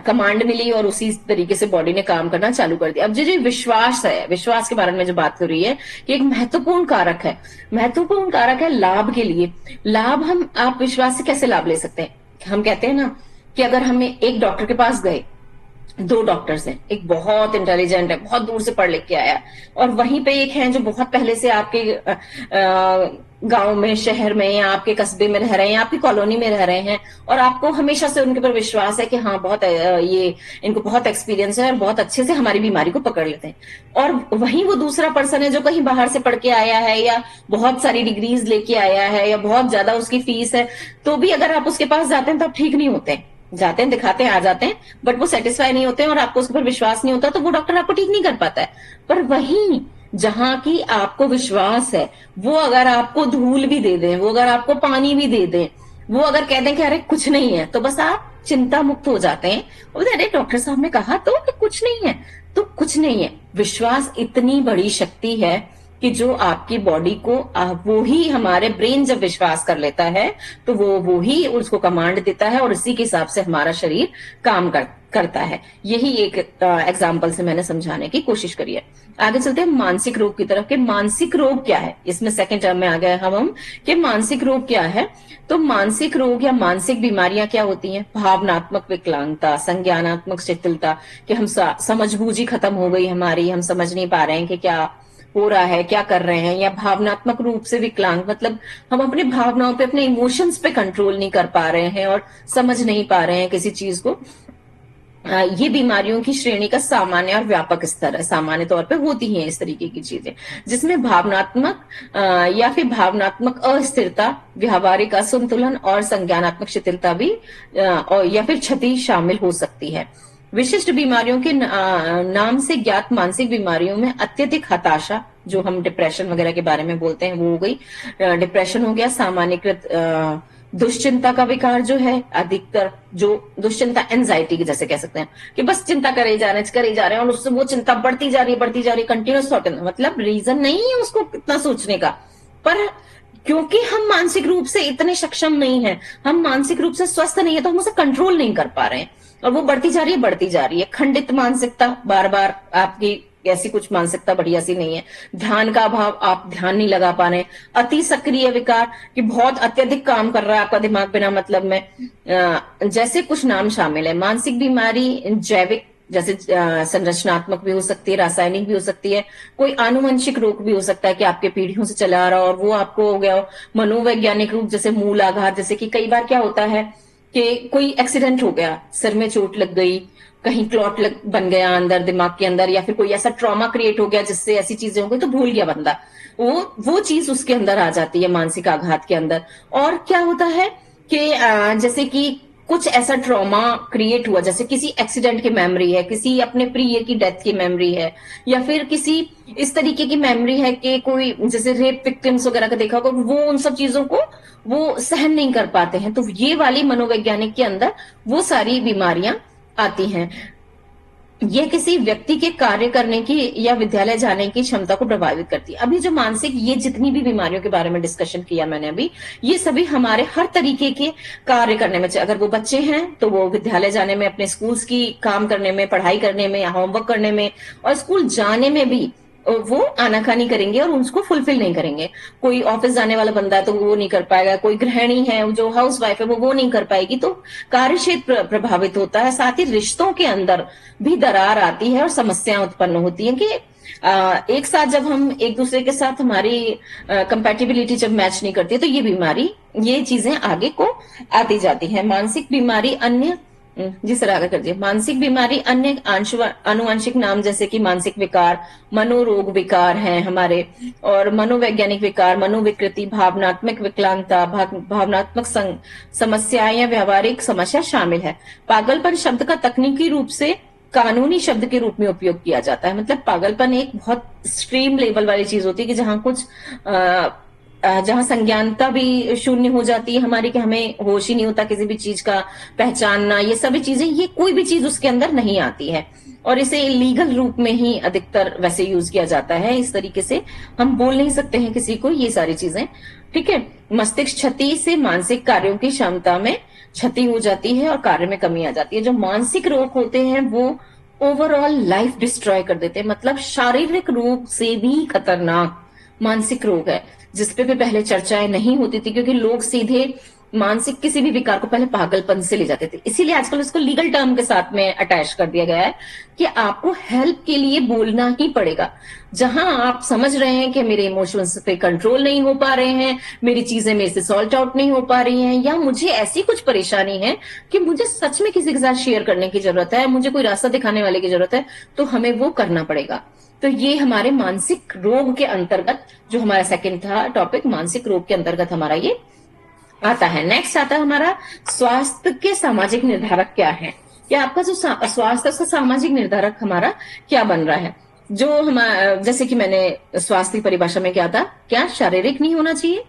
कमांड मिली और उसी तरीके से बॉडी ने काम करना चालू कर दिया। अब जो विश्वास है, विश्वास के बारे में जो बात हो रही है कि एक महत्वपूर्ण कारक है, महत्वपूर्ण कारक है लाभ के लिए। लाभ आप विश्वास से कैसे लाभ ले सकते हैं? हम कहते हैं ना कि अगर हमें एक डॉक्टर के पास गए, 2 डॉक्टर्स हैं, एक बहुत इंटेलिजेंट है, बहुत दूर से पढ़ लिख के आया, और वहीं पे एक है जो बहुत पहले से आपके गांव में, शहर में या आपके कस्बे में रह रहे हैं, आपकी कॉलोनी में रह रहे हैं, और आपको हमेशा से उनके ऊपर विश्वास है कि हाँ बहुत ये इनको बहुत एक्सपीरियंस है और बहुत अच्छे से हमारी बीमारी को पकड़ लेते हैं। और वहीं वो दूसरा पर्सन है जो कहीं बाहर से पढ़ के आया है या बहुत सारी डिग्रीज लेके आया है या बहुत ज्यादा उसकी फीस है, तो भी अगर आप उसके पास जाते हैं तो आप ठीक नहीं होते हैं। जाते हैं, दिखाते हैं, आ जाते हैं, बट वो सेटिस्फाई नहीं होते हैं और आपको उसके ऊपर विश्वास नहीं होता, तो वो डॉक्टर आपको ठीक नहीं कर पाता है। पर वहीं जहां की आपको विश्वास है, वो अगर आपको धूल भी दे दें, वो अगर आपको पानी भी दे दें, वो अगर कह दें कि अरे कुछ नहीं है, तो बस आप चिंता मुक्त हो जाते हैं। अरे डॉक्टर साहब ने कहा तो कि कुछ नहीं है, तो कुछ नहीं है। विश्वास इतनी बड़ी शक्ति है कि जो आपकी बॉडी को वो ही, हमारे ब्रेन जब विश्वास कर लेता है तो वो ही उसको कमांड देता है और इसी के हिसाब से हमारा शरीर काम करता है। यही एक एग्जाम्पल से मैंने समझाने की कोशिश करी है। आगे चलते हैं मानसिक रोग की तरफ। कि मानसिक रोग क्या है, इसमें सेकंड टर्म में आ गए हम कि मानसिक रोग क्या है। तो मानसिक रोग या मानसिक बीमारियां क्या होती हैं? भावनात्मक विकलांगता, संज्ञानात्मक शिथिलता, कि हम समझबूझी खत्म हो गई हमारी, हम समझ नहीं पा रहे हैं कि क्या हो रहा है, क्या कर रहे हैं। या भावनात्मक रूप से विकलांग, मतलब हम अपनी भावनाओं पे, अपने इमोशंस पे कंट्रोल नहीं कर पा रहे हैं और समझ नहीं पा रहे हैं किसी चीज को। ये बीमारियों की श्रेणी का सामान्य और व्यापक स्तर है। सामान्य तौर पे होती हैं इस तरीके की चीजें, जिसमें भावनात्मक या फिर भावनात्मक अस्थिरता, व्यावहारिक असंतुलन और संज्ञानात्मक शिथिलता भी और या फिर क्षति शामिल हो सकती है। विशिष्ट बीमारियों के नाम से ज्ञात मानसिक बीमारियों में अत्यधिक हताशा, जो हम डिप्रेशन वगैरह के बारे में बोलते हैं, वो हो गई। डिप्रेशन हो गया। सामान्यकृत दुश्चिंता का विकार जो है, अधिकतर जो दुश्चिंता, एंजाइटी की जैसे कह सकते हैं कि बस चिंता करे जा रहे हैं और उससे वो चिंता बढ़ती जा रही है, कंटिन्यूस थॉट, मतलब रीजन नहीं है उसको कितना सोचने का, पर क्योंकि हम मानसिक रूप से इतने सक्षम नहीं है, हम मानसिक रूप से स्वस्थ नहीं है, तो हम उसे कंट्रोल नहीं कर पा रहे हैं और वो बढ़ती जा रही है। खंडित मानसिकता, बार बार आपकी ऐसी कुछ मानसिकता बढ़िया सी नहीं है। ध्यान का अभाव, आप ध्यान नहीं लगा पा रहे। अति सक्रिय विकार, कि बहुत अत्यधिक काम कर रहा है आपका दिमाग बिना मतलब में, जैसे कुछ नाम शामिल है। मानसिक बीमारी जैविक, जैसे संरचनात्मक भी हो सकती है, रासायनिक भी हो सकती है। कोई आनुवंशिक रोग भी हो सकता है कि आपके पीढ़ियों से चला आ रहा और वो आपको हो गया हो। मनोवैज्ञानिक रूप, जैसे मूल आघात, जैसे कि कई बार क्या होता है कि कोई एक्सीडेंट हो गया, सिर में चोट लग गई, कहीं क्लॉट बन गया अंदर दिमाग के अंदर, या फिर कोई ऐसा ट्रॉमा क्रिएट हो गया जिससे ऐसी चीजें हो गई तो भूल गया बंदा, वो चीज उसके अंदर आ जाती है मानसिक आघात के अंदर। और क्या होता है कि जैसे कि कुछ ऐसा ट्रॉमा क्रिएट हुआ, जैसे किसी एक्सीडेंट की मेमोरी है, किसी अपने प्रिय की डेथ की मेमोरी है, या फिर किसी इस तरीके की मेमोरी है कि कोई जैसे रेप विक्टिम्स वगैरह का देखा होगा, वो उन सब चीजों को वो सहन नहीं कर पाते हैं। तो ये वाली मनोवैज्ञानिक के अंदर वो सारी बीमारियां आती हैं। ये किसी व्यक्ति के कार्य करने की या विद्यालय जाने की क्षमता को प्रभावित करती है। अभी जो मानसिक, ये जितनी भी बीमारियों के बारे में डिस्कशन किया मैंने अभी, ये सभी हमारे हर तरीके के कार्य करने में, अगर वो बच्चे हैं तो वो विद्यालय जाने में, अपने स्कूल्स की काम करने में, पढ़ाई करने में या होमवर्क करने में, और स्कूल जाने में भी वो आनाकानी करेंगे और उसको फुलफिल नहीं करेंगे। कोई ऑफिस जाने वाला बंदा है तो वो नहीं कर पाएगा, कोई गृहिणी है जो हाउस वाइफ है वो नहीं कर पाएगी, तो कार्य क्षेत्र प्रभावित होता है। साथ ही रिश्तों के अंदर भी दरार आती है और समस्याएं उत्पन्न होती हैं कि एक साथ जब हम एक दूसरे के साथ हमारी कंपैटिबिलिटी जब मैच नहीं करती तो ये बीमारी, ये चीजें आगे को आती जाती है। मानसिक बीमारी अन्य, जी सर आगे कर दिए। मानसिक बीमारी अन्य आनुवंशिक नाम जैसे कि मानसिक विकार, मनोरोग विकार हैं हमारे, और मनोवैज्ञानिक विकार, मनोविकृति, भावनात्मक विकलांगता, भावनात्मक समस्याएं या व्यावहारिक समस्या शामिल है। पागलपन शब्द का तकनीकी रूप से कानूनी शब्द के रूप में उपयोग किया जाता है। मतलब पागलपन एक बहुत एक्सट्रीम लेवल वाली चीज होती है कि जहां कुछ जहां संज्ञानता भी शून्य हो जाती है हमारी, कि हमें होश ही नहीं होता किसी भी चीज का पहचानना, ये सभी चीजें, ये कोई भी चीज उसके अंदर नहीं आती है और इसे लीगल रूप में ही अधिकतर वैसे यूज किया जाता है। इस तरीके से हम बोल नहीं सकते हैं किसी को, ये सारी चीजें। ठीक है। मस्तिष्क क्षति से मानसिक कार्यों की क्षमता में क्षति हो जाती है और कार्य में कमी आ जाती है। जो मानसिक रोग होते हैं वो ओवरऑल लाइफ डिस्ट्रॉय कर देते हैं, मतलब शारीरिक रोग से भी खतरनाक मानसिक रोग है, जिसपे भी पहले चर्चाएं नहीं होती थी, क्योंकि लोग सीधे मानसिक किसी भी विकार को पहले पागलपन से ले जाते थे। इसीलिए आजकल इसको लीगल टर्म के साथ में अटैच कर दिया गया है कि आपको हेल्प के लिए बोलना ही पड़ेगा। जहां आप समझ रहे हैं कि मेरे इमोशंस पे कंट्रोल नहीं हो पा रहे हैं, मेरी चीजें मेरे से सॉल्ट आउट नहीं हो पा रही हैं, या मुझे ऐसी कुछ परेशानी है कि मुझे सच में किसी के साथ शेयर करने की जरूरत है, मुझे कोई रास्ता दिखाने वाले की जरूरत है, तो हमें वो करना पड़ेगा। तो ये हमारे मानसिक रोग के अंतर्गत, जो हमारा सेकंड था टॉपिक, मानसिक रोग के अंतर्गत हमारा ये आता है। नेक्स्ट आता है हमारा स्वास्थ्य के सामाजिक निर्धारक क्या है, या आपका जो स्वास्थ्य का सामाजिक निर्धारक हमारा क्या बन रहा है। जो हमारा, जैसे कि मैंने स्वास्थ्य की परिभाषा में क्या था, क्या शारीरिक नहीं होना चाहिए,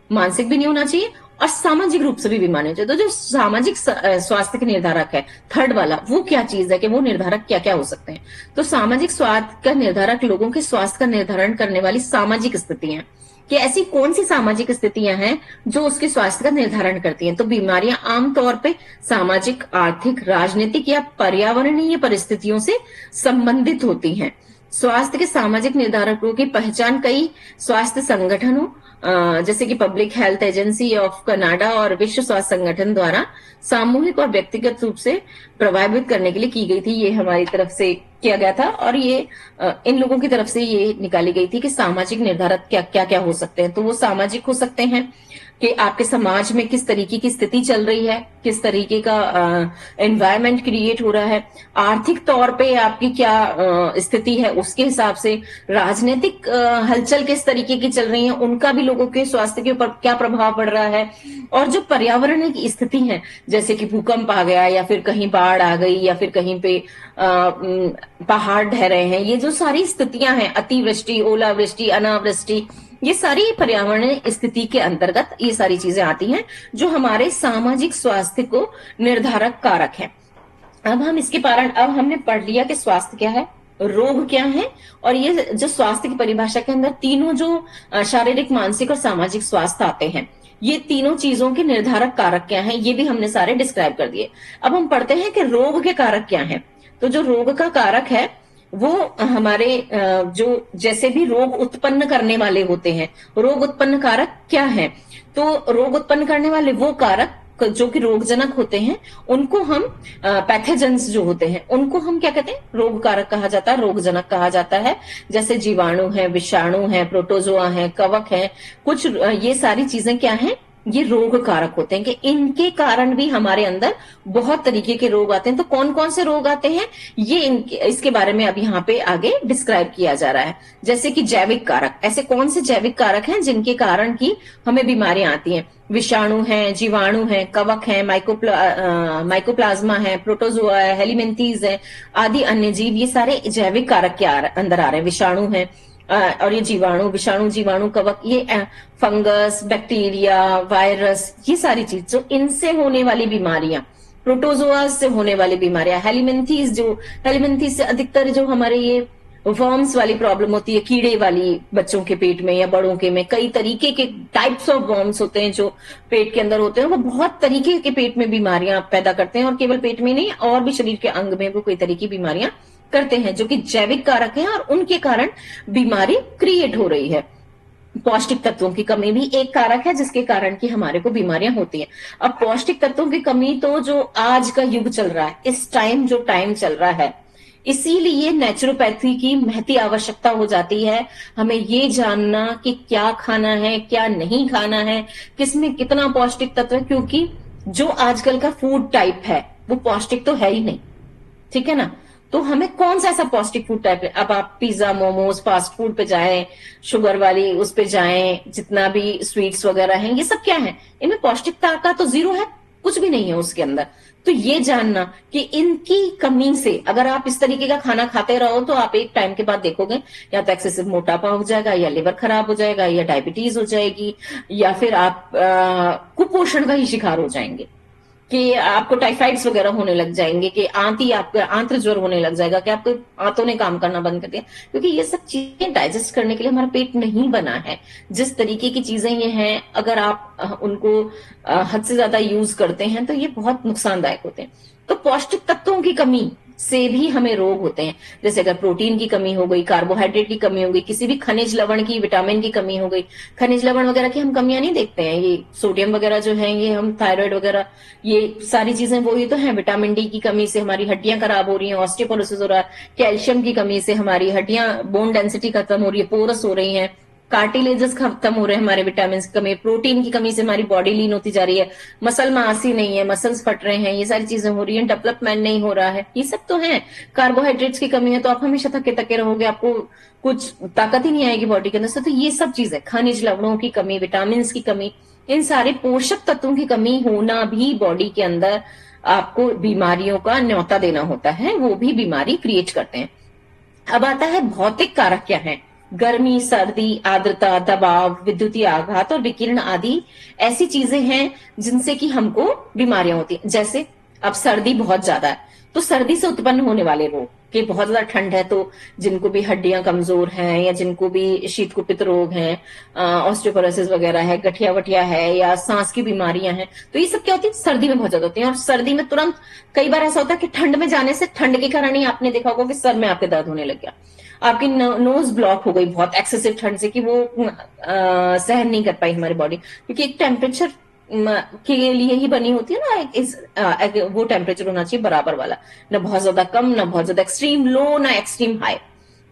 मानसिक भी नहीं होना चाहिए, और सामाजिक रूप से भी बीमार नहीं चाहिए। तो जो सामाजिक स्वास्थ्य के निर्धारक है, थर्ड वाला, वो क्या चीज है कि वो निर्धारक क्या क्या हो सकते हैं। तो सामाजिक स्वास्थ्य का निर्धारक लोगों के स्वास्थ्य का निर्धारण करने वाली सामाजिक स्थितियां, कि ऐसी कौन सी सामाजिक स्थितियां हैं जो उसके स्वास्थ्य का निर्धारण करती हैं। तो बीमारियां आमतौर पे सामाजिक, आर्थिक, राजनीतिक या पर्यावरणीय परिस्थितियों से संबंधित होती हैं। स्वास्थ्य के सामाजिक निर्धारकों की पहचान कई स्वास्थ्य संगठनों, जैसे कि public health agency of Canada और विश्व स्वास्थ्य संगठन द्वारा सामूहिक और व्यक्तिगत रूप से प्रभावित करने के लिए की गई थी। ये हमारी तरफ से किया गया था, और ये इन लोगों की तरफ से ये निकाली गई थी कि सामाजिक निर्धारक क्या क्या क्या हो सकते हैं। तो वो सामाजिक हो सकते हैं कि आपके समाज में किस तरीके की स्थिति चल रही है, किस तरीके का एनवायरनमेंट क्रिएट हो रहा है, आर्थिक तौर पे आपकी क्या स्थिति है, उसके हिसाब से राजनीतिक हलचल किस तरीके की चल रही है, उनका भी लोगों के स्वास्थ्य के ऊपर क्या प्रभाव पड़ रहा है। और जो पर्यावरण की स्थिति है, जैसे कि भूकंप आ गया, या फिर कहीं बाढ़ आ गई, या फिर कहीं पे पहाड़ ढह रहे हैं, ये जो सारी स्थितियां हैं, अतिवृष्टि, ओलावृष्टि, अनावृष्टि, ये सारी पर्यावरण स्थिति के अंतर्गत ये सारी चीजें आती हैं जो हमारे सामाजिक स्वास्थ्य को निर्धारक कारक है। अब हम इसके कारण, अब हमने पढ़ लिया कि स्वास्थ्य क्या है, रोग क्या है, और ये जो स्वास्थ्य की परिभाषा के अंदर तीनों जो शारीरिक, मानसिक और सामाजिक स्वास्थ्य आते हैं, ये तीनों चीजों के निर्धारक कारक क्या हैं, ये भी हमने सारे डिस्क्राइब कर दिए। अब हम पढ़ते हैं कि रोग के कारक क्या हैं। तो जो रोग का कारक है वो हमारे जो जैसे भी रोग उत्पन्न करने वाले होते हैं, रोग उत्पन्न कारक क्या है। तो रोग उत्पन्न करने वाले वो कारक जो कि रोगजनक होते हैं, उनको हम पैथोजेंस जो होते हैं उनको हम क्या कहते हैं, रोग कारक कहा जाता है, रोगजनक कहा जाता है। जैसे जीवाणु है, विषाणु है, प्रोटोजोआ है, कवक है, कुछ ये सारी चीजें क्या हैं, ये रोग कारक होते हैं कि इनके कारण भी हमारे अंदर बहुत तरीके के रोग आते हैं। तो कौन कौन से रोग आते हैं ये इसके बारे में अब यहाँ पे आगे डिस्क्राइब किया जा रहा है। जैसे कि जैविक कारक, ऐसे कौन से जैविक कारक हैं जिनके कारण की हमें बीमारियां आती हैं। विषाणु हैं, जीवाणु हैं, कवक हैं, माइकोप्लाज्मा है, प्रोटोजोआ है, हेलिमेंथीज है, आदि अन्य जीव, ये सारे जैविक कारक के अंदर आ रहे हैं। विषाणु है और ये जीवाणु, विषाणु, जीवाणु, कवक, ये फंगस, बैक्टीरिया, वायरस, ये सारी चीज जो इनसे होने वाली बीमारियां, प्रोटोजोआ से होने वाली बीमारियां, हेलिमेंथीज से अधिकतर जो हमारे ये वर्म्स वाली प्रॉब्लम होती है, कीड़े वाली, बच्चों के पेट में या बड़ों के में कई तरीके के टाइप्स ऑफ वर्म्स होते हैं जो पेट के अंदर होते हैं, वो बहुत तरीके के पेट में बीमारियां पैदा करते हैं, और केवल पेट में नहीं और भी शरीर के अंग में वो कई तरह की बीमारियां करते हैं जो कि जैविक कारक हैं, और उनके कारण बीमारी क्रिएट हो रही है। पौष्टिक तत्वों की कमी भी एक कारक है जिसके कारण की हमारे को बीमारियां होती हैं। अब पौष्टिक तत्वों की कमी तो जो आज का युग चल रहा है, इस टाइम जो टाइम चल रहा है, इसीलिए नेचुरोपैथी की महती आवश्यकता हो जाती है। हमें ये जानना कि क्या खाना है, क्या नहीं खाना है, किसमें कितना पौष्टिक तत्व है, क्योंकि जो आजकल का फूड टाइप है वो पौष्टिक तो है ही नहीं, ठीक है ना। तो हमें कौन सा ऐसा पौष्टिक फूड टाइप है, अब आप पिज्जा, मोमोज, फास्ट फूड पे जाएं, शुगर वाली उस पे जाएं, जितना भी स्वीट्स वगैरह हैं, ये सब क्या है, इनमें पौष्टिकता का तो जीरो है, कुछ भी नहीं है उसके अंदर। तो ये जानना कि इनकी कमी से अगर आप इस तरीके का खाना खाते रहो तो आप एक टाइम के बाद देखोगे या तो एक्सेसिव मोटापा हो जाएगा, या लिवर खराब हो जाएगा, या डायबिटीज हो जाएगी, या फिर आप कुपोषण का ही शिकार हो जाएंगे। कि आपको टाइफाइड्स वगैरह होने लग जाएंगे, कि आपका आंत्र ज्वर होने लग जाएगा, कि आपको आंतों ने काम करना बंद कर दिया, क्योंकि ये सब चीजें डाइजेस्ट करने के लिए हमारा पेट नहीं बना है। जिस तरीके की चीजें ये हैं, अगर आप उनको हद से ज्यादा यूज करते हैं तो ये बहुत नुकसानदायक होते हैं। तो पौष्टिक तत्वों की कमी से भी हमें रोग होते हैं, जैसे अगर प्रोटीन की कमी हो गई, कार्बोहाइड्रेट की कमी हो गई, किसी भी खनिज लवण की, विटामिन की कमी हो गई। खनिज लवण वगैरह की हम कमियां नहीं देखते हैं, ये सोडियम वगैरह जो है, ये हम थायराइड वगैरह, ये सारी चीजें वो ही तो है। विटामिन डी की कमी से हमारी हड्डियां खराब हो रही हैं, ऑस्टियोपोरोसिस हो रहा है। कैल्शियम की कमी से हमारी हड्डियां, बोन डेंसिटी खत्म हो रही है, पोरस हो रही है, कार्टिलेजेस खत्म हो रहे हैं, हमारे विटामिन की कमी, प्रोटीन की कमी से हमारी बॉडी लीन होती जा रही है, मसल मास ही नहीं है, मसल्स फट रहे हैं, ये सारी चीजें हो रही हैं, डेवलपमेंट नहीं हो रहा है, ये सब तो है। कार्बोहाइड्रेट्स की कमी है तो आप हमेशा थके थके रहोगे, आपको कुछ ताकत ही नहीं आएगी बॉडी के अंदर से। तो ये सब चीजें, खनिज लवणों की कमी, विटामिन की कमी, इन सारे पोषक तत्वों की कमी होना भी बॉडी के अंदर आपको बीमारियों का न्योता देना होता है, वो भी बीमारी क्रिएट करते हैं। अब आता है भौतिक कारक क्या है। गर्मी, सर्दी, आर्द्रता, दबाव, विद्युतीय आघात और विकिरण आदि ऐसी चीजें हैं जिनसे कि हमको बीमारियां होती हैं। जैसे अब सर्दी बहुत ज्यादा है तो सर्दी से उत्पन्न होने वाले रोग, कि बहुत ज्यादा ठंड है तो जिनको भी हड्डियां कमजोर हैं, या जिनको भी शीत कुपित रोग हैं, ऑस्टियोपोरोसिस वगैरह है, गठिया वठिया है, या सांस की बीमारियां हैं, तो ये सब क्या होती है, सर्दी में बहुत ज्यादा होती है। और सर्दी में तुरंत कई बार ऐसा होता है कि ठंड में जाने से, ठंड के कारण ही आपने देखा होगा कि सर में आपके दर्द होने लग गया, आपकी नोज ब्लॉक हो गई बहुत एक्सेसिव ठंड से, कि वो सहन नहीं कर पाई हमारी बॉडी, क्योंकि एक टेम्परेचर के लिए ही बनी होती है ना, वो टेम्परेचर होना चाहिए बराबर वाला, ना बहुत ज्यादा कम, ना बहुत ज्यादा एक्सट्रीम लो, ना एक्सट्रीम हाई।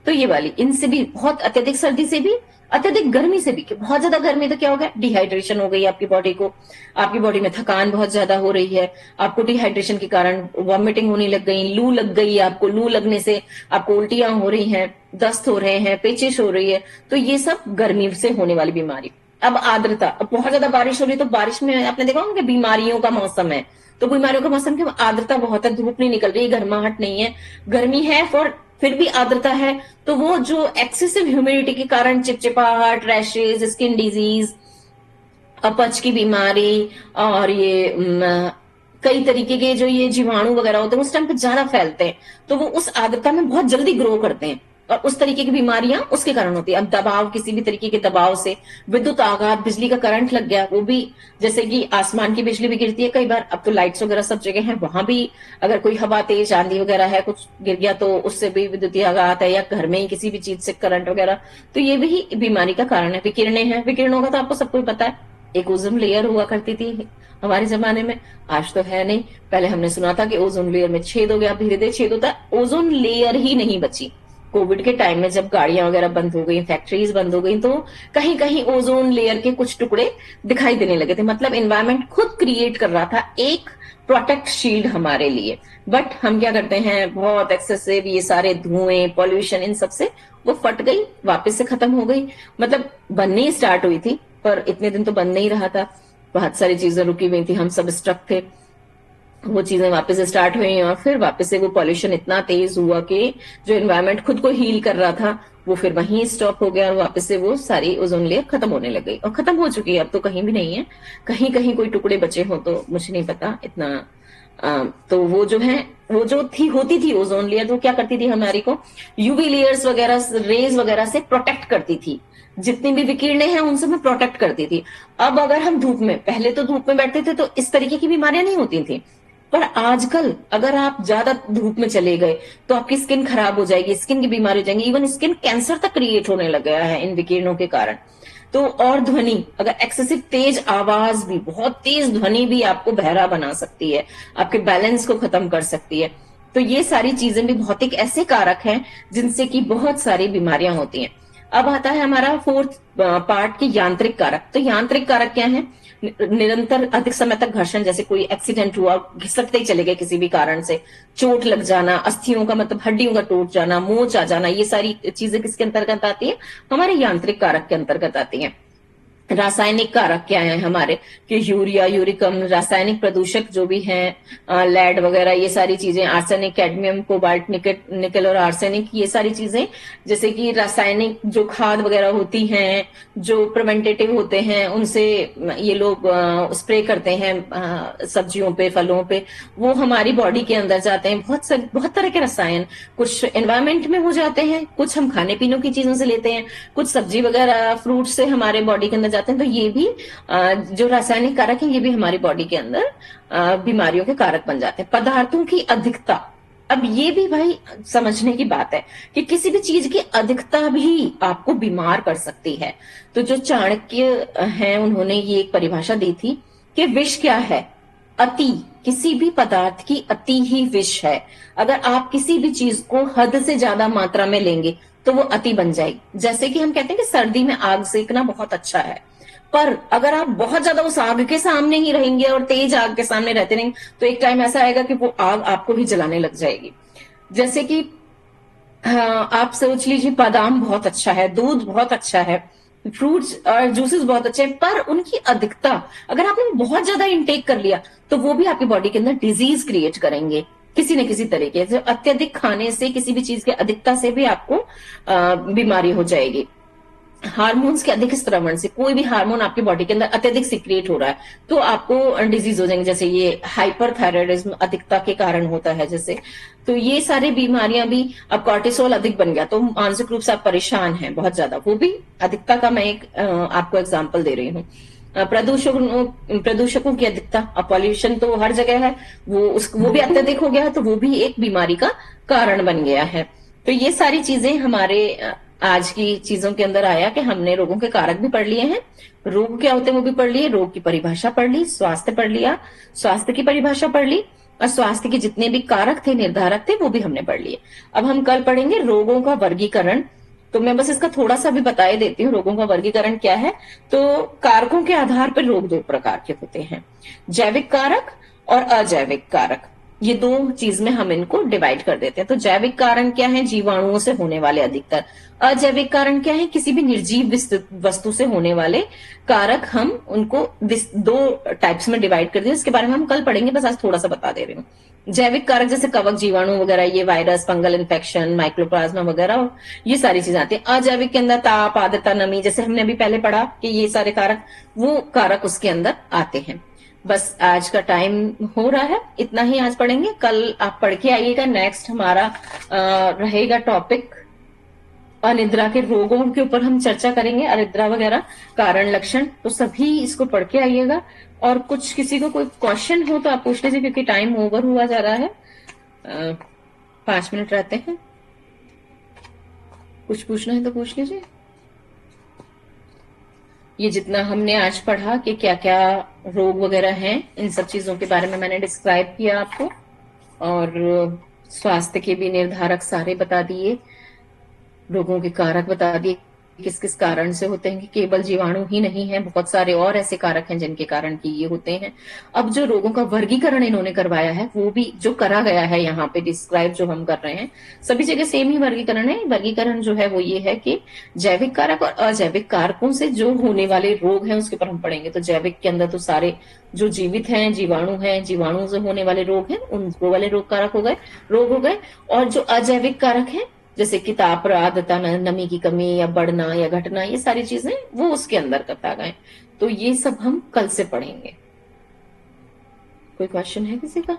तो ये वाली, इनसे भी, बहुत अत्यधिक सर्दी से भी, अत्यधिक गर्मी से भी, कि बहुत ज्यादा गर्मी तो क्या हो गया, डिहाइड्रेशन हो गई आपकी बॉडी को, आपकी बॉडी में थकान बहुत ज्यादा हो रही है, आपको डिहाइड्रेशन के कारण वॉमिटिंग होने लग गई, लू लग गई, आपको लू लगने से आपको उल्टियां हो रही हैं, दस्त हो रहे हैं, पेचिश हो रही है, तो ये सब गर्मी से होने वाली बीमारी। अब आर्द्रता, अब बहुत ज्यादा बारिश हो रही है तो बारिश में आपने देखा होगा कि बीमारियों का मौसम है, तो बीमारियों का मौसम की आर्द्रता बहुत है, धूप नहीं निकल रही, गर्माहट नहीं है, गर्मी है फिर भी आर्द्रता है, तो वो जो एक्सेसिव ह्यूमिडिटी के कारण चिपचिपाहट, रैशेज, स्किन डिजीज, अपच की बीमारी, और ये कई तरीके के जो ये जीवाणु वगैरह होते हैं उस टाइम पे ज्यादा फैलते हैं, तो वो उस आर्द्रता में बहुत जल्दी ग्रो करते हैं, और उस तरीके की बीमारियां उसके कारण होती है। अब दबाव, किसी भी तरीके के दबाव से, विद्युत आघात, बिजली का करंट लग गया, वो भी, जैसे कि आसमान की बिजली भी गिरती है कई बार, अब तो लाइट्स वगैरह सब जगह है, वहां भी अगर कोई हवा तेज, आंधी वगैरह है, कुछ गिर गया तो उससे भी विद्युतीय आघात है, या घर में ही किसी भी चीज से करंट वगैरह, तो ये भी बीमारी का कारण है। विकिरणें हैं, विकिरणों का तो आपको सबको पता है, एक ओजोन लेयर हुआ करती थी हमारे जमाने में, आज तो है नहीं। पहले हमने सुना था कि ओजोन लेयर में छेद हो गया, अब धीरे धीरे छेद होता है, ओजोन लेयर ही नहीं बची। कोविड के टाइम में जब गाड़ियां वगैरह बंद हो गई, फैक्ट्रीज बंद हो गई, तो कहीं कहीं ओजोन लेयर के कुछ टुकड़े दिखाई देने लगे थे, मतलब एनवायरमेंट खुद क्रिएट कर रहा था एक प्रोटेक्ट शील्ड हमारे लिए। बट हम क्या करते हैं, बहुत एक्सेसिव ये सारे धुएं, पॉल्यूशन, इन सब से वो फट गई, वापस से खत्म हो गई, मतलब बनने स्टार्ट हुई थी पर इतने दिन तो बन नहीं रहा था, बहुत सारी चीजें रुकी हुई थी, हम सब स्ट्रक थे, वो चीजें वापस से स्टार्ट हुई, और फिर वापस से वो पॉल्यूशन इतना तेज हुआ कि जो एनवायरनमेंट खुद को हील कर रहा था वो फिर वहीं स्टॉप हो गया, और वापस से वो सारी ओजोन लेयर खत्म होने लग गई, और खत्म हो चुकी है, अब तो कहीं भी नहीं है, कहीं कहीं कोई टुकड़े बचे हो तो मुझे नहीं पता इतना। तो वो जो है, वो जो होती थी ओजोन लेयर, वो क्या करती थी, हमारी को यूवी लेयर्स वगैरह, रेज वगैरह से प्रोटेक्ट करती थी, जितनी भी विकिरणें हैं उनसे मैं प्रोटेक्ट करती थी। अब अगर हम धूप में, पहले तो धूप में बैठते थे तो इस तरीके की बीमारियां नहीं होती थी, पर आजकल अगर आप ज्यादा धूप में चले गए तो आपकी स्किन खराब हो जाएगी, स्किन की बीमारी हो जाएंगी, इवन स्किन कैंसर तक क्रिएट होने लग गया है इन विकिरणों के कारण। तो और ध्वनि, अगर एक्सेसिव तेज आवाज भी, बहुत तेज ध्वनि भी आपको बहरा बना सकती है, आपके बैलेंस को खत्म कर सकती है। तो ये सारी चीजें भी भौतिक ऐसे कारक हैं जिनसे कि बहुत सारी बीमारियां होती हैं। अब आता है हमारा फोर्थ पार्ट की यांत्रिक कारक। तो यांत्रिक कारक क्या है, निरंतर अधिक समय तक घर्षण, जैसे कोई एक्सीडेंट हुआ, घिसटते ही चले गए किसी भी कारण से, चोट लग जाना, अस्थियों का मतलब हड्डियों का टूट जाना, मोच आ जाना, ये सारी चीजें किसके अंतर्गत आती है, हमारे यांत्रिक कारक के अंतर्गत आती हैं। रासायनिक कारक क्या है हमारे, कि यूरिया, यूरिकम, रासायनिक प्रदूषक जो भी हैं, लेड वगैरह, ये सारी चीजें, आर्सेनिक, कैडमियम, कोबाल्ट, निकल और आर्सेनिक, ये सारी चीजें, जैसे कि रासायनिक जो खाद वगैरह होती हैं, जो प्रिवेंटेटिव होते हैं, उनसे ये लोग स्प्रे करते हैं सब्जियों पे, फलों पे, वो हमारी बॉडी के अंदर जाते हैं। बहुत तरह के रसायन, कुछ एनवायरमेंट में हो जाते हैं, कुछ हम खाने पीने की चीजों से लेते हैं, कुछ सब्जी वगैरह फ्रूट से हमारे बॉडी के अंदर जाते हैं। तो ये भी जो रासायनिक कारक हैं, ये भी हमारी बॉडी के अंदर बीमारियों के कारक बन जाते हैं। पदार्थों की अधिकता, अब ये भी भाई समझने की बात है कि किसी भी चीज की अधिकता भी आपको बीमार कर सकती है। तो जो चाणक्य हैं, उन्होंने ये एक परिभाषा दी थी कि विष क्या है, अति, किसी भी पदार्थ की अति ही विष है। अगर आप किसी भी चीज को हद से ज्यादा मात्रा में लेंगे तो वो अति बन जाएगी। जैसे कि हम कहते हैं कि सर्दी में आग सेकना बहुत अच्छा है, पर अगर आप बहुत ज्यादा उस आग के सामने ही रहेंगे और तेज आग के सामने रहते रहेंगे तो एक टाइम ऐसा आएगा कि वो आग आपको ही जलाने लग जाएगी। जैसे कि आप सोच लीजिए, बादाम बहुत अच्छा है, दूध बहुत अच्छा है, फ्रूट्स और जूसेस बहुत अच्छे हैं, पर उनकी अधिकता, अगर आपने बहुत ज्यादा इंटेक कर लिया तो वो भी आपकी बॉडी के अंदर डिजीज क्रिएट करेंगे किसी न किसी तरीके से। अत्यधिक खाने से, किसी भी चीज की अधिकता से भी आपको बीमारी हो जाएगी। हार्मोन्स के अधिक स्त्रवण से, कोई भी हार्मोन आपकी बॉडी के अंदर अत्यधिक सिक्रिएट हो रहा है तो आपको डिजीज हो जाएंगे। जैसे ये हाइपरथायराइडिज्म अधिकता के कारण होता है जैसे, तो ये सारी बीमारियां भी, अब कॉर्टिसोल अधिक बन गया तो मानसिक रूप से आप परेशान हैं बहुत ज्यादा, वो भी अधिकता का मैं एक आपको एग्जाम्पल दे रही हूँ। प्रदूषकों की अधिकता, अब पॉल्यूशन तो हर जगह है, वो भी अत्यधिक हो गया तो वो भी एक बीमारी का कारण बन गया है। तो ये सारी चीजें हमारे आज की चीजों के अंदर आया कि हमने रोगों के कारक भी पढ़ लिए हैं, रोग क्या होते हैं वो भी पढ़ लिए, रोग की परिभाषा पढ़ ली, स्वास्थ्य पढ़ लिया, स्वास्थ्य की परिभाषा पढ़ ली, और स्वास्थ्य के जितने भी कारक थे, निर्धारक थे, वो भी हमने पढ़ लिए। अब हम कल पढ़ेंगे रोगों का वर्गीकरण। तो मैं बस इसका थोड़ा सा भी बता ही देती हूँ, रोगों का वर्गीकरण क्या है। तो कारकों के आधार पर रोग दो प्रकार के होते हैं, जैविक कारक और अजैविक कारक। ये दो चीज में हम इनको डिवाइड कर देते हैं। तो जैविक कारण क्या है, जीवाणुओं से होने वाले अधिकतर। अजैविक कारण क्या है, किसी भी निर्जीव वस्तु से होने वाले कारक। हम उनको दो टाइप्स में डिवाइड कर दिए, इसके बारे में हम कल पढ़ेंगे, बस आज थोड़ा सा बता दे रही हूँ। जैविक कारक जैसे कवक, जीवाणु वगैरह, ये वायरस, फंगल इन्फेक्शन, माइक्रोप्लाज्मा वगैरह, ये सारी चीजें आती है। अजैविक के अंदर ताप, आर्द्रता, नमी, जैसे हमने अभी पहले पढ़ा कि ये सारे कारक, वो कारक उसके अंदर आते हैं। बस आज का टाइम हो रहा है, इतना ही आज पढ़ेंगे। कल आप पढ़ के आइएगा। नेक्स्ट हमारा रहेगा टॉपिक अनिद्रा के रोगों के ऊपर हम चर्चा करेंगे, अनिद्रा वगैरह, कारण, लक्षण। तो सभी इसको पढ़ के आइएगा। और कुछ किसी को कोई क्वेश्चन हो तो आप पूछ लीजिए, क्योंकि टाइम ओवर हुआ जा रहा है। 5 मिनट रहते हैं, कुछ पूछना है तो पूछ लीजिए। ये जितना हमने आज पढ़ा कि क्या क्या रोग वगैरह हैं, इन सब चीजों के बारे में मैंने डिस्क्राइब किया आपको, और स्वास्थ्य के भी निर्धारक सारे बता दिए, रोगों के कारक बता दिए किस किस कारण से होते हैं, कि केवल जीवाणु ही नहीं है, बहुत सारे और ऐसे कारक हैं जिनके कारण कि ये होते हैं। अब जो रोगों का वर्गीकरण इन्होंने करवाया है, वो भी जो करा गया है यहाँ पे डिस्क्राइब जो हम कर रहे हैं, सभी जगह सेम ही वर्गीकरण है। वर्गीकरण जो है वो ये है कि जैविक कारक और अजैविक कारकों से जो होने वाले रोग हैं उसके ऊपर हम पढ़ेंगे। तो जैविक के अंदर तो सारे जो जीवित हैं, जीवाणु हैं, जीवाणु से होने वाले रोग हैं, उन वो वाले रोग कारक हो गए, रोग हो गए। और जो अजैविक कारक हैं, जैसे कि ताप, आर्द्रता, नमी की कमी या बढ़ना या घटना, ये सारी चीजें वो उसके अंदर कथा गए। तो ये सब हम कल से पढ़ेंगे। कोई क्वेश्चन है किसी का?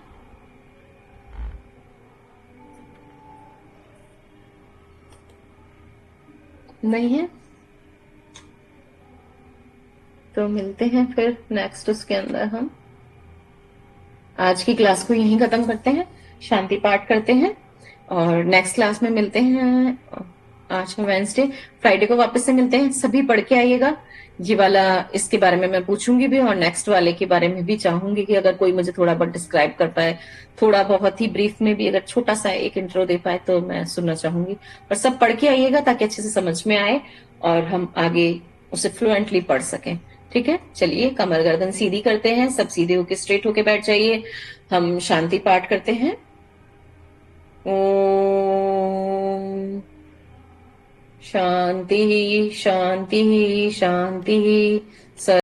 नहीं है तो मिलते हैं फिर नेक्स्ट, उसके अंदर हम आज की क्लास को यहीं खत्म करते हैं, शांति पाठ करते हैं, और नेक्स्ट क्लास में मिलते हैं। आज है वेंसडे, फ्राइडे को वापस से मिलते हैं। सभी पढ़ के आइएगा। ये वाला, इसके बारे में मैं पूछूंगी भी, और नेक्स्ट वाले के बारे में भी चाहूंगी कि अगर कोई मुझे थोड़ा बहुत डिस्क्राइब कर पाए, थोड़ा बहुत ही ब्रीफ में भी, अगर छोटा सा एक इंट्रो दे पाए तो मैं सुनना चाहूंगी। पर सब पढ़ के आइएगा ताकि अच्छे से समझ में आए और हम आगे उसे फ्लुएंटली पढ़ सकें। ठीक है, चलिए कमर गर्दन सीधी करते हैं, सब सीधे होके स्ट्रेट होके बैठ जाइए। हम शांति पाठ करते हैं। ओम शांति शांति शांति। सर